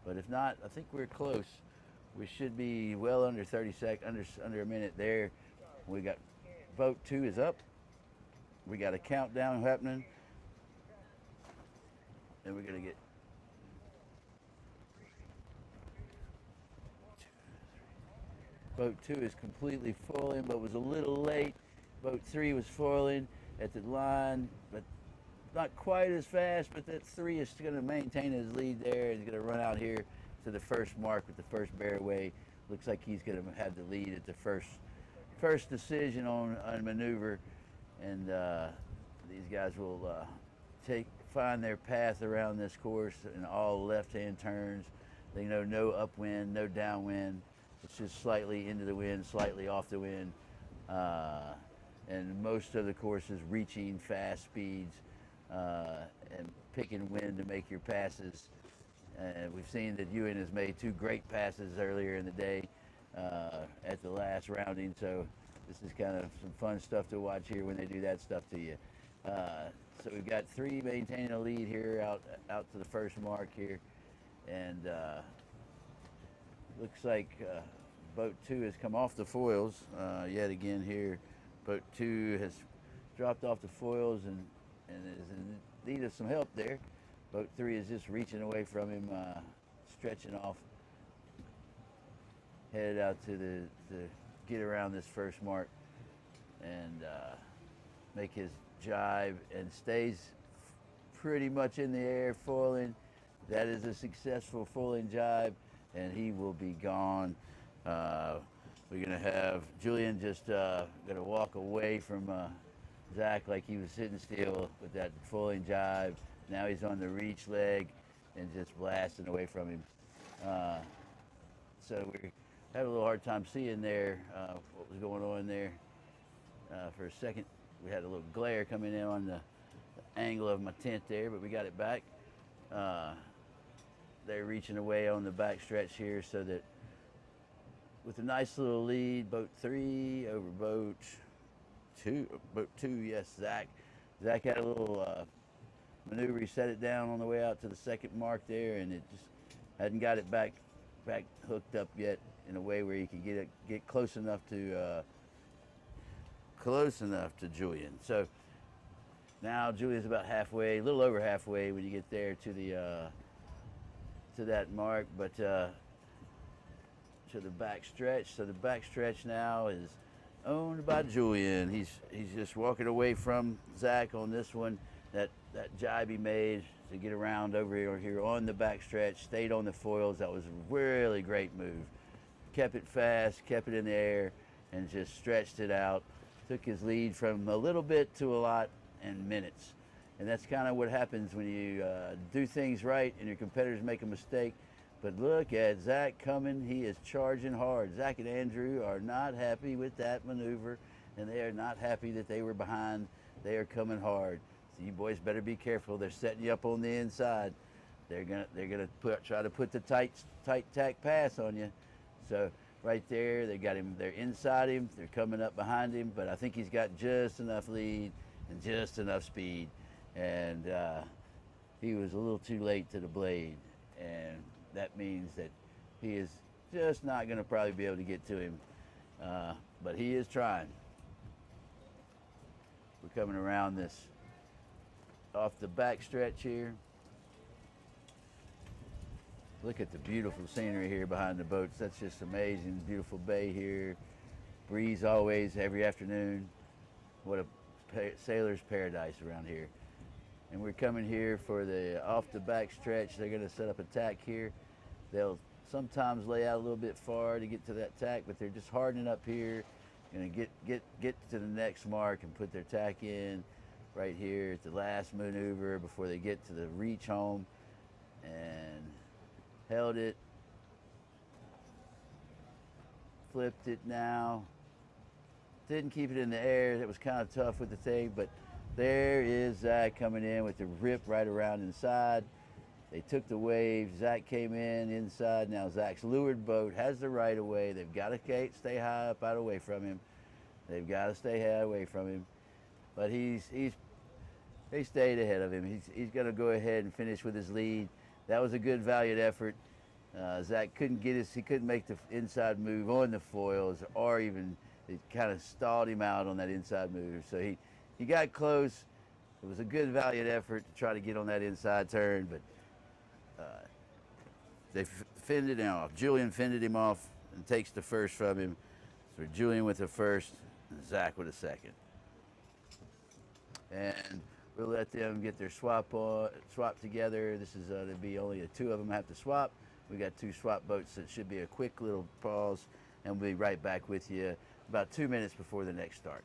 but if not, I think we're close. We should be well under 30 seconds, under a minute there. We got boat two is up. We got a countdown happening, and we're gonna get boat two is completely foiling, but was a little late. Boat three was foiling at the line, but not quite as fast, but that three is going to maintain his lead there. He's going to run out here to the first mark with the first bearway. Looks like he's going to have the lead at the first decision on maneuver, and these guys will find their path around this course in all left-hand turns. They know no upwind, no downwind. It's just slightly into the wind, slightly off the wind, and most of the course is reaching fast speeds. And picking wind to make your passes. We've seen that Ewan has made two great passes earlier in the day at the last rounding, so this is kind of some fun stuff to watch here when they do that stuff to you. So we've got three maintaining a lead here out to the first mark here, and looks like boat two has come off the foils yet again here. Boat two has dropped off the foils and is in need of some help there. Boat three is just reaching away from him, stretching off, headed out to get around this first mark and make his jibe, and stays pretty much in the air foiling. That is a successful foiling jibe, and he will be gone. We're gonna have Julian just gonna walk away from Zach like he was sitting still with that foiling jibe. Now he's on the reach leg and just blasting away from him. So we had a little hard time seeing there what was going on there. For a second, we had a little glare coming in on the angle of my tent there, but we got it back. They're reaching away on the back stretch here, so that with a nice little lead, boat three over boat two, yes, Zach. Zach had a little maneuver. He set it down on the way out to the second mark there, and it just hadn't got it back hooked up yet in a way where you can get close enough to Julian. So now Julian's about halfway, a little over halfway when you get there to that mark, but to the back stretch. So the back stretch now is owned by Julian. He's just walking away from Zach on this one. That jibe he made to get around over here on the back stretch, stayed on the foils. That was a really great move. Kept it fast, kept it in the air, and just stretched it out. Took his lead from a little bit to a lot in minutes. And that's kind of what happens when you do things right and your competitors make a mistake. But look at Zach coming. He is charging hard. Zach and Andrew are not happy with that maneuver, and they are not happy that they were behind. They are coming hard. So you boys better be careful. They're setting you up on the inside. they're gonna try to put the tight tack pass on you. So right there, they got him. They're inside him. They're coming up behind him, but I think he's got just enough lead and just enough speed, and he was a little too late to the blade, and that means that he is just not going to probably be able to get to him, but he is trying. We're coming around this off the back stretch here. Look at the beautiful scenery here behind the boats. That's just amazing. Beautiful bay here. Breeze always every afternoon. What a sailor's paradise around here. And we're coming here for the off the back stretch. They're going to set up a tack here. They'll sometimes lay out a little bit far to get to that tack, but they're just hardening up here. Going to get to the next mark and put their tack in right here at the last maneuver before they get to the reach home. And held it, flipped it now. Didn't keep it in the air. It was kind of tough with the thing, but there is Zach coming in with the rip right around inside. They took the wave. Zach came in inside. Now Zach's leeward boat has the right of way. They've got to stay high up out away from him. They've got to stay high away from him. But they stayed ahead of him. He's going to go ahead and finish with his lead. That was a good, valiant effort. Zach couldn't he couldn't make the inside move on the foils, or even it kind of stalled him out on that inside move. So he got close. It was a good, valiant effort to try to get on that inside turn, but they fended him off. Julian fended him off and takes the first from him. So Julian with the first, and Zach with a second. And we'll let them get their swap together. This is to be only two of them have to swap. We got two swap boats, so it should be a quick little pause, and we'll be right back with you about 2 minutes before the next start.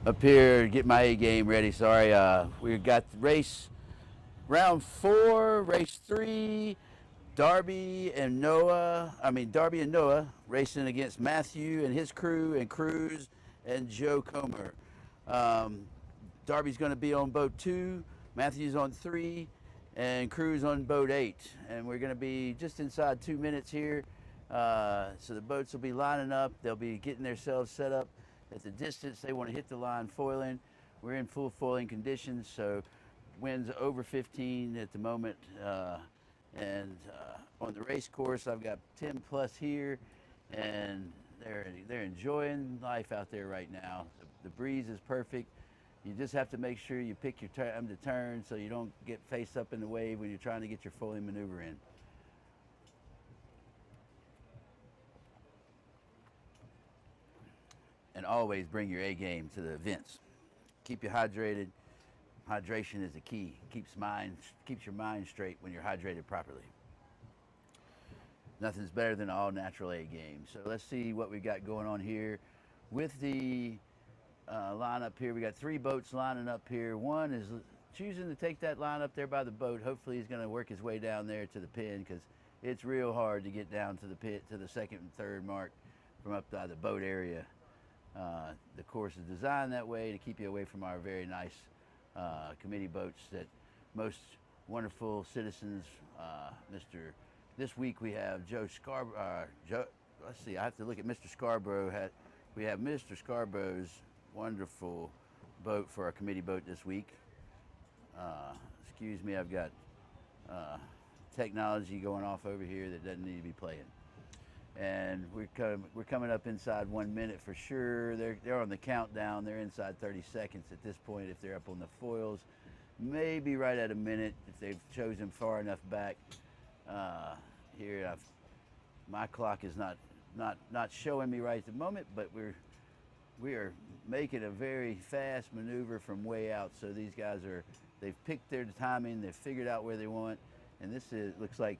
up here, get my A game ready. Sorry, we got the race round 4, race 3. Darby and Noah racing against Matthew and his crew and Cruz and Joe Comer. Um, Darby's going to be on boat 2, Matthew's on 3, and Cruz on boat 8. And we're going to be just inside 2 minutes here. So the boats will be lining up. They'll be getting themselves set up at the distance they want to hit the line foiling. We're in full foiling conditions, so winds over 15 at the moment. On the race course, I've got 10 plus here, and they're enjoying life out there right now. The breeze is perfect. You just have to make sure you pick your time to turn so you don't get face up in the wave when you're trying to get your foiling maneuver in. And always bring your A game to the events. Keep you hydrated. Hydration is the key. Keeps your mind straight when you're hydrated properly. Nothing's better than an all natural A game. So let's see what we got going on here with the lineup here. We got 3 boats lining up here. One is choosing to take that line up there by the boat. Hopefully he's going to work his way down there to the pin, because it's real hard to get down to the pit to the 2nd and 3rd mark from up by the boat area. The course is designed that way to keep you away from our very nice committee boats that most wonderful citizens, this week we have Joe Scarborough, let's see, I have to look at Mr. Scarborough. We have Mr. Scarborough's wonderful boat for our committee boat this week. Excuse me, I've got technology going off over here that doesn't need to be playing. And we're coming up inside 1 minute for sure. They're on the countdown. They're inside 30 seconds at this point if they're up on the foils. Maybe right at a minute if they've chosen far enough back. Here, my clock is not showing me right at the moment, but we are making a very fast maneuver from way out. So these guys they've picked their timing. They've figured out where they want, and this looks like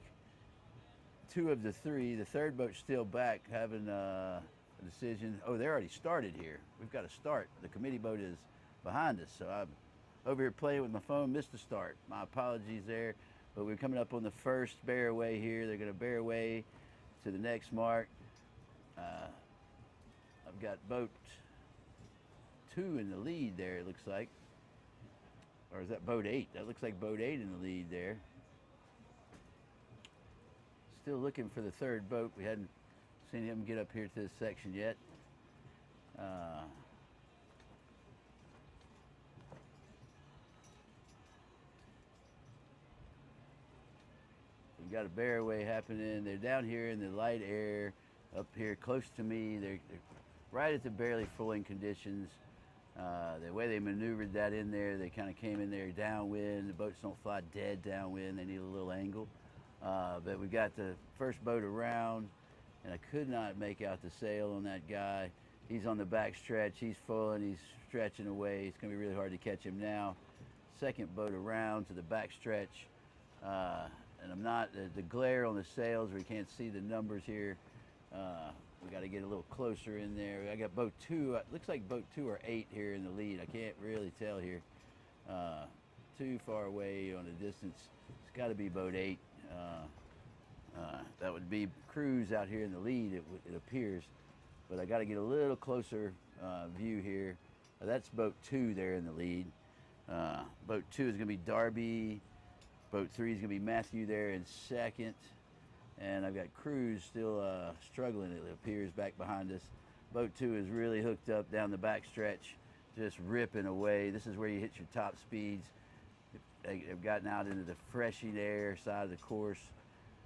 2 of the 3. The 3rd boat's still back having a decision. Oh, they already started here. We've got to start. The committee boat is behind us, so I'm over here playing with my phone, missed the start. My apologies there, but we're coming up on the first bear away here. They're going to bear away to the next mark. I've got boat 2 in the lead there, it looks like. Or is that boat 8? That looks like boat 8 in the lead there. Still looking for the 3rd boat. We hadn't seen him get up here to this section yet. We got a bear away happening. They're down here in the light air, up here close to me. They're right at the barely foiling conditions. The way they maneuvered that in there, they kind of came in there downwind. The boats don't fly dead downwind. They need a little angle. But we got the first boat around, and I could not make out the sail on that guy. He's on the back stretch. He's foiling. He's stretching away. It's going to be really hard to catch him now. Second boat around to the back stretch. And I'm not, the glare on the sails where you can't see the numbers here. We got to get a little closer in there. I got boat 2. Looks like boat 2 or 8 here in the lead. I can't really tell here. Too far away on the distance. It's got to be boat 8. That would be Cruz out here in the lead, it appears. But I got to get a little closer view here. That's boat 2 there in the lead. Boat 2 is going to be Darby. Boat 3 is going to be Matthew there in second. And I've got Cruz still struggling, it appears, back behind us. Boat 2 is really hooked up down the back stretch, just ripping away. This is where you hit your top speeds. They've gotten out into the freshening air side of the course,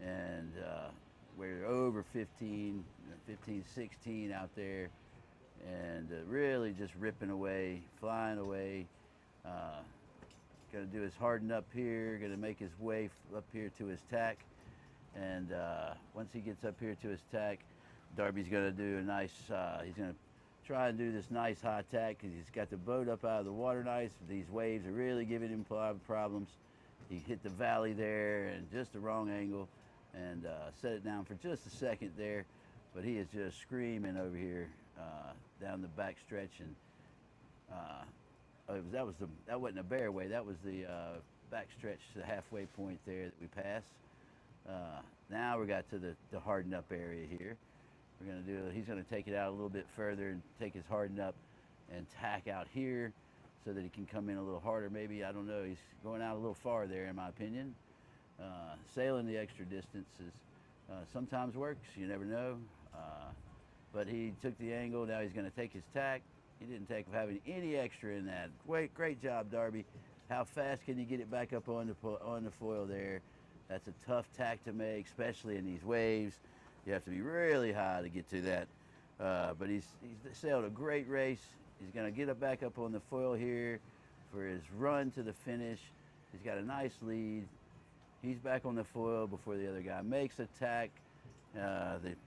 and we're over 15, 16 out there, and really just ripping away, flying away. Going to do his harden up here, going to make his way up here to his tack. And once he gets up here to his tack, Darby's going to do a nice, he's going to try and do this nice high tack because he's got the boat up out of the water nice. These waves are really giving him problems. He hit the valley there and just the wrong angle and set it down for just a second there. But he is just screaming over here down the back stretch, and Uh, that wasn't a bear way. That was the backstretch to the halfway point there that we passed. Now we got to the hardened up area here. We're gonna do. He's gonna take it out a little bit further and take his hardened up and tack out here, so that he can come in a little harder. Maybe, I don't know. He's going out a little far there, in my opinion. Sailing the extra distances sometimes works. You never know. But he took the angle. Now he's going to take his tack. He didn't take having any extra in that. Great job, Darby. How fast can you get it back up on the foil there? That's a tough tack to make, especially in these waves. You have to be really high to get to that. But he's sailed a great race. He's going to get it back up on the foil here for his run to the finish. He's got a nice lead. He's back on the foil before the other guy makes a tack.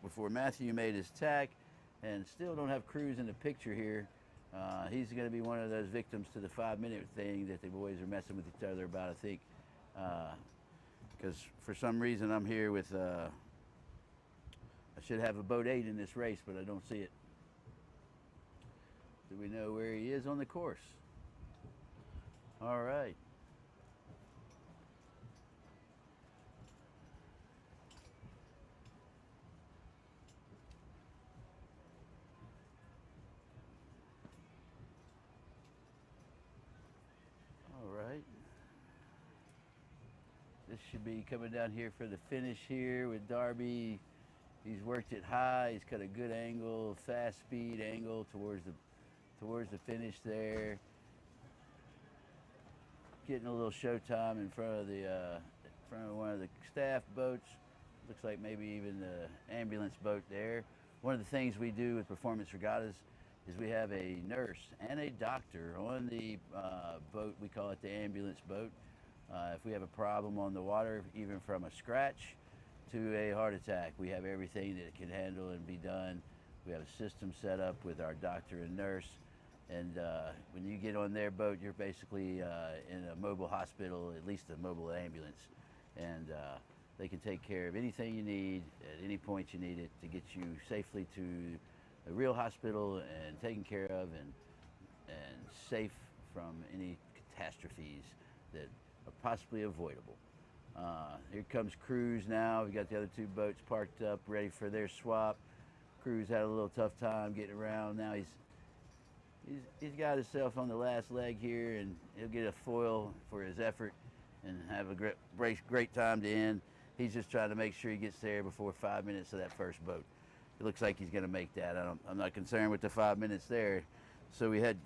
Before Matthew made his tack, and still don't have Cruz in the picture here. He's going to be one of those victims to the 5-minute thing that the boys are messing with each other about, I think. Because for some reason I'm here with, I should have a boat 8 in this race, but I don't see it. Do we know where he is on the course? All right. All right. This should be coming down here for the finish here with Darby. He's worked it high. He's got a good angle, fast speed angle towards the finish there. Getting a little showtime in front of one of the staff boats. Looks like maybe even the ambulance boat there. One of the things we do with performance regattas is we have a nurse and a doctor on the boat. We call it the ambulance boat. If we have a problem on the water, even from a scratch to a heart attack, we have everything that it can handle and be done. We have a system set up with our doctor and nurse. And when you get on their boat, you're basically in a mobile hospital, at least a mobile ambulance. And they can take care of anything you need at any point you need it to get you safely to a real hospital and taken care of and safe from any catastrophes that are possibly avoidable. Here comes Cruz now. We got the other 2 boats parked up, ready for their swap. Cruz had a little tough time getting around. Now he's got himself on the last leg here, and he'll get a foil for his effort and have a great time to end. He's just trying to make sure he gets there before 5 minutes of that first boat. It looks like he's going to make that. I'm not concerned with the 5 minutes there. So we had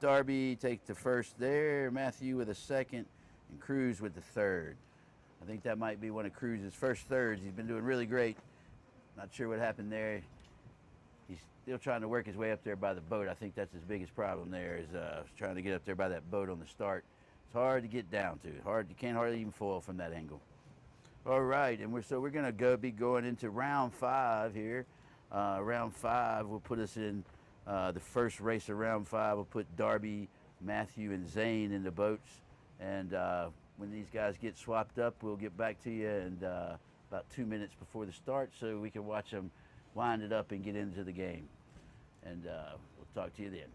Darby take the first there, Matthew with a second, and Cruz with the third. I think that might be one of Cruz's first thirds. He's been doing really great. Not sure what happened there. He's still trying to work his way up there by the boat. I think that's his biggest problem there, is trying to get up there by that boat on the start. It's hard to get down to. You can't hardly even foil from that angle. All right, and we're going to be going into round 5 here. Round 5 will put us in the first race of round 5. We'll put Darby, Matthew, and Zane in the boats. And when these guys get swapped up, we'll get back to you and about 2 minutes before the start, so we can watch them wind it up and get into the game. And we'll talk to you then.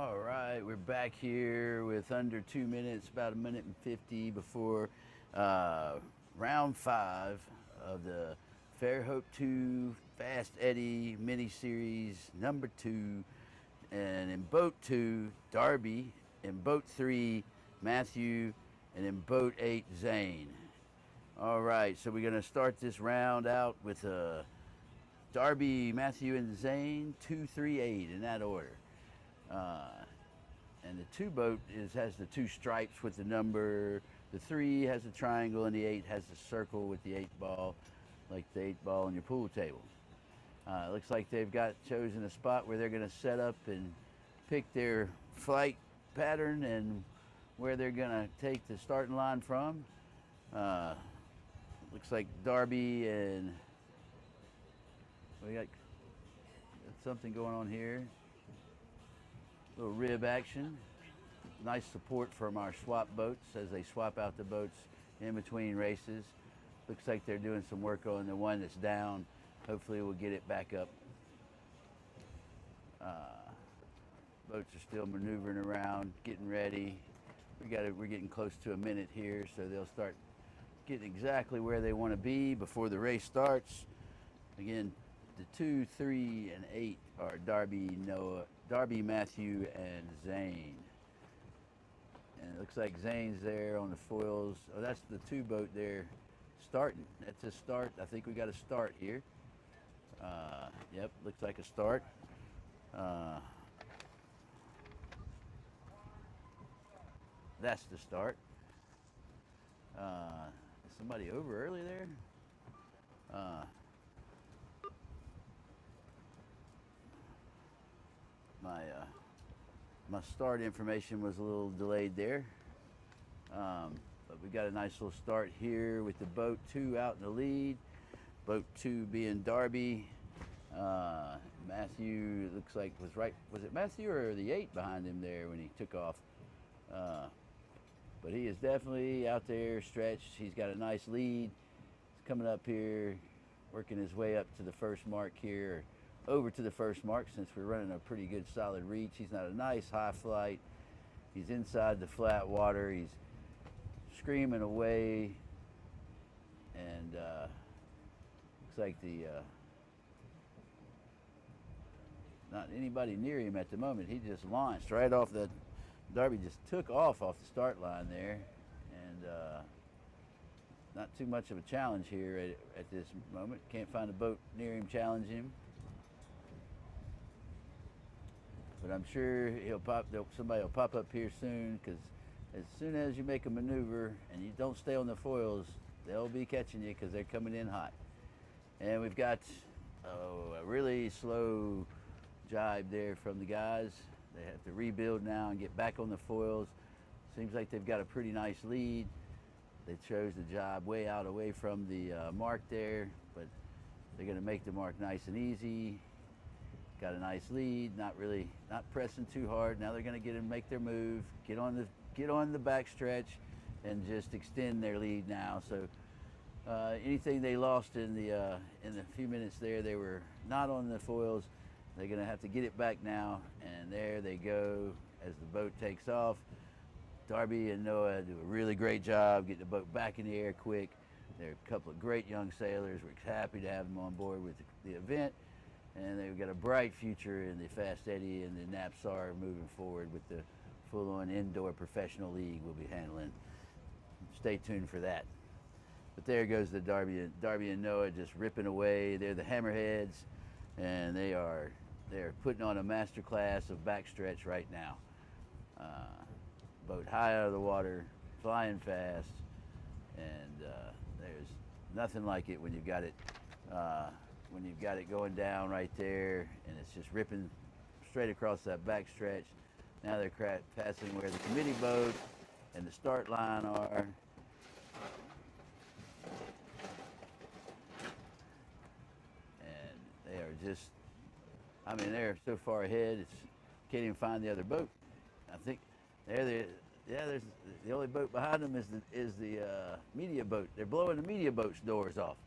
All right, we're back here with under 2 minutes, about a minute and 50 before round 5 of the Fairhope 2 Fast Eddie mini series number 2. And in boat 2, Darby. In boat 3, Matthew. And in boat 8, Zane. All right, so we're going to start this round out with Darby, Matthew, and Zane, 2, 3, 8 in that order. And the 2 boat has the 2 stripes with the number. The 3 has a triangle, and the 8 has the circle with the 8 ball, like the 8 ball on your pool table. It looks like they've chosen a spot where they're going to set up and pick their flight pattern and where they're going to take the starting line from. Looks like Darby and we got something going on here. Little rib action. Nice support from our swap boats as they swap out the boats in between races. Looks like they're doing some work on the one that's down. Hopefully we'll get it back up. Boats are still maneuvering around, getting ready. We're getting close to a minute here, so they'll start getting exactly where they want to be before the race starts. Again, the 2, 3, and 8 are Darby, Matthew, and Zane. And it looks like Zane's there on the foils. Oh, that's the 2 boat there starting. That's a start. I think we got a start here. Yep, looks like a start. That's the start. Is somebody over early there? My start information was a little delayed there. But we got a nice little start here with the boat 2 out in the lead. Boat 2 being Darby. Matthew looks like was it Matthew or the 8 behind him there when he took off? But he is definitely out there stretched. He's got a nice lead. He's coming up here, working his way up to the first mark here, over to the first mark since we're running a pretty good solid reach. He's not a nice high flight. He's inside the flat water. He's screaming away, and looks like not anybody near him at the moment. He just launched right off the Darby, just took off the start line there, and not too much of a challenge here at this moment. Can't find a boat near him challenging him, but I'm sure somebody will pop up here soon, because as soon as you make a maneuver and you don't stay on the foils, they'll be catching you because they're coming in hot. And we've got a really slow jibe there from the guys. They have to rebuild now and get back on the foils. Seems like they've got a pretty nice lead. They chose the jibe way out away from the mark there, but they're going to make the mark nice and easy. Got a nice lead, not pressing too hard. Now they're going to make their move, get on the back stretch, and just extend their lead now. So anything they lost in the few minutes there, they were not on the foils. They're going to have to get it back now, and there they go as the boat takes off. Darby and Noah do a really great job getting the boat back in the air quick. They're a couple of great young sailors. We're happy to have them on board with the event, and they've got a bright future in the Fast Eddie and the NAPSAR moving forward with the full-on indoor professional league we'll be handling. Stay tuned for that. But there goes the Darby and Noah just ripping away. They're the hammerheads, and they're putting on a master class of backstretch right now. Boat high out of the water, flying fast, and there's nothing like it when you've got it going down right there, and it's just ripping straight across that backstretch. Now they're passing where the committee boat and the start line are. And they are just, they're so far ahead, can't even find the other boat. I think there's the only boat behind them is the media boat. They're blowing the media boat's doors off.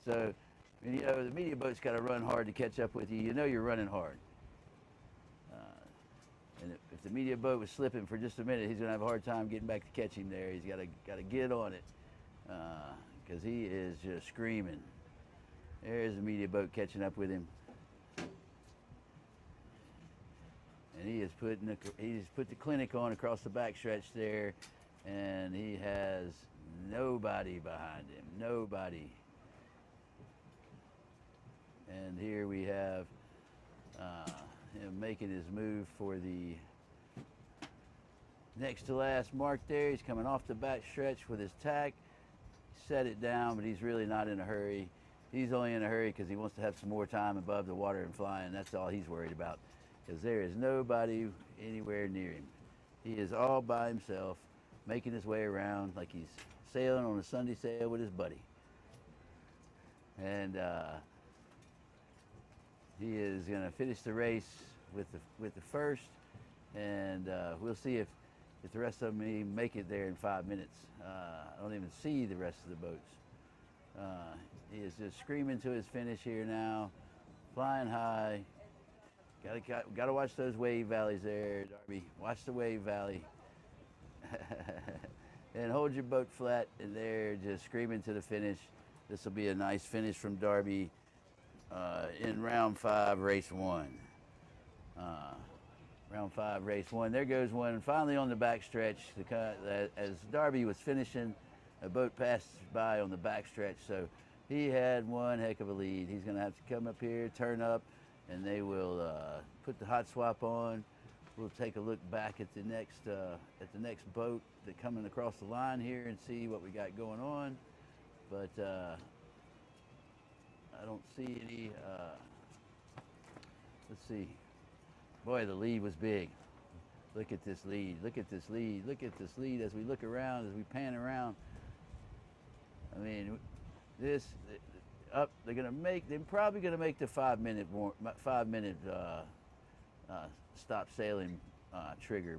So, the media boat's got to run hard to catch up with you. You know you're running hard. And if the media boat was slipping for just a minute, he's going to have a hard time getting back to catch him there. He's got to get on it because he is just screaming. There's the media boat catching up with him. And he's put the clinic on across the backstretch there, and he has nobody behind him, nobody. And here we have him making his move for the next to last mark there. He's coming off the backstretch with his tack. Set it down, but he's really not in a hurry. He's only in a hurry because he wants to have some more time above the water and flying. That's all he's worried about, because there is nobody anywhere near him. He is all by himself, making his way around like he's sailing on a Sunday sail with his buddy. And he is going to finish the race with the first, and we'll see if the rest of them even make it there in 5 minutes. I don't even see the rest of the boats. He is just screaming to his finish here now, flying high. Got to watch those wave valleys there, Darby. Watch the wave valley. And hold your boat flat, and they're just screaming to the finish. This will be a nice finish from Darby in round 5, race 1. Round 5, race 1. There goes one. And finally on the backstretch, as Darby was finishing, a boat passed by on the backstretch, so he had one heck of a lead. He's going to have to come up here, turn up, and they will put the hot swap on. We'll take a look back at the next boat that's coming across the line here and see what we got going on. But I don't see any. Let's see. Boy, the lead was big. Look at this lead. Look at this lead. Look at this lead as we look around, as we pan around. I mean, this up. They're probably gonna make the 5 minute stop sailing trigger,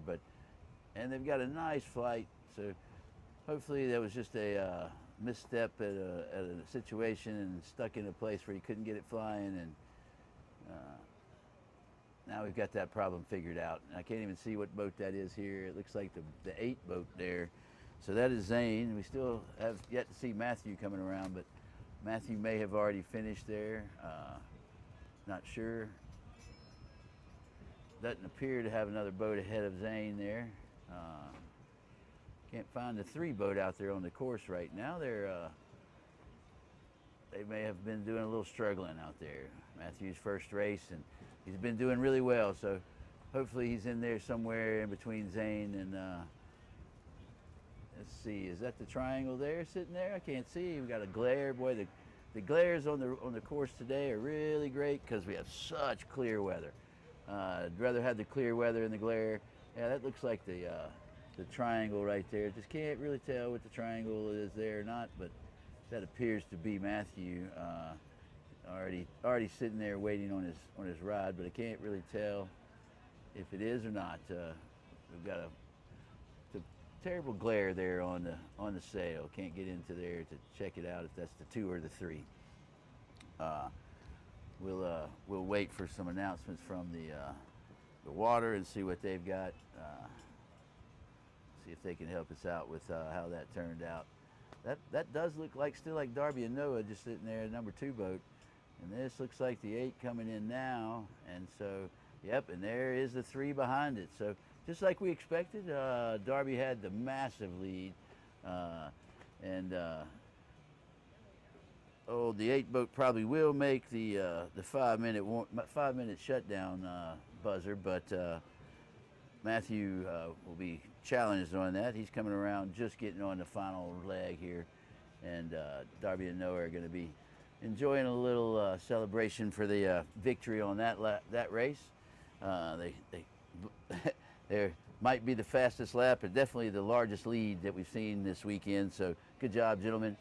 and they've got a nice flight. So hopefully that was just a misstep at a situation and stuck in a place where you couldn't get it flying. And now we've got that problem figured out. And I can't even see what boat that is here. It looks like the 8 boat there. So that is Zane. We still have yet to see Matthew coming around, but Matthew may have already finished there. Not sure. Doesn't appear to have another boat ahead of Zane there. Can't find the 3 boat out there on the course right now. They may have been doing a little struggling out there. Matthew's first race, and he's been doing really well. So hopefully he's in there somewhere in between Zane and. Let's see, is that the triangle there sitting there? I can't see. We've got a glare. Boy, the glares on the course today are really great because we have such clear weather. I'd rather have the clear weather than the glare. Yeah, that looks like the triangle right there. Just can't really tell what the triangle is there or not, but that appears to be Matthew already sitting there waiting on his ride, but I can't really tell if it is or not. We've got a terrible glare there on the sail. Can't get into there to check it out if that's the 2 or the 3. We'll wait for some announcements from the water and see what they've got. See if they can help us out with how that turned out. That does look still like Darby and Noah just sitting there, number 2 boat, and this looks like the 8 coming in now. And so, yep, and there is the 3 behind it. So. Just like we expected, Darby had the massive lead, and the 8 boat probably will make the 5 minute shutdown buzzer, but Matthew will be challenged on that. He's coming around, just getting on the final leg here, and Darby and Noah are going to be enjoying a little celebration for the victory on that race. There might be the fastest lap, but definitely the largest lead that we've seen this weekend. So good job, gentlemen.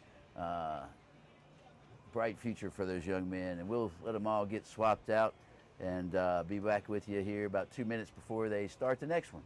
Bright future for those young men, and we'll let them all get swapped out and be back with you here about 2 minutes before they start the next one.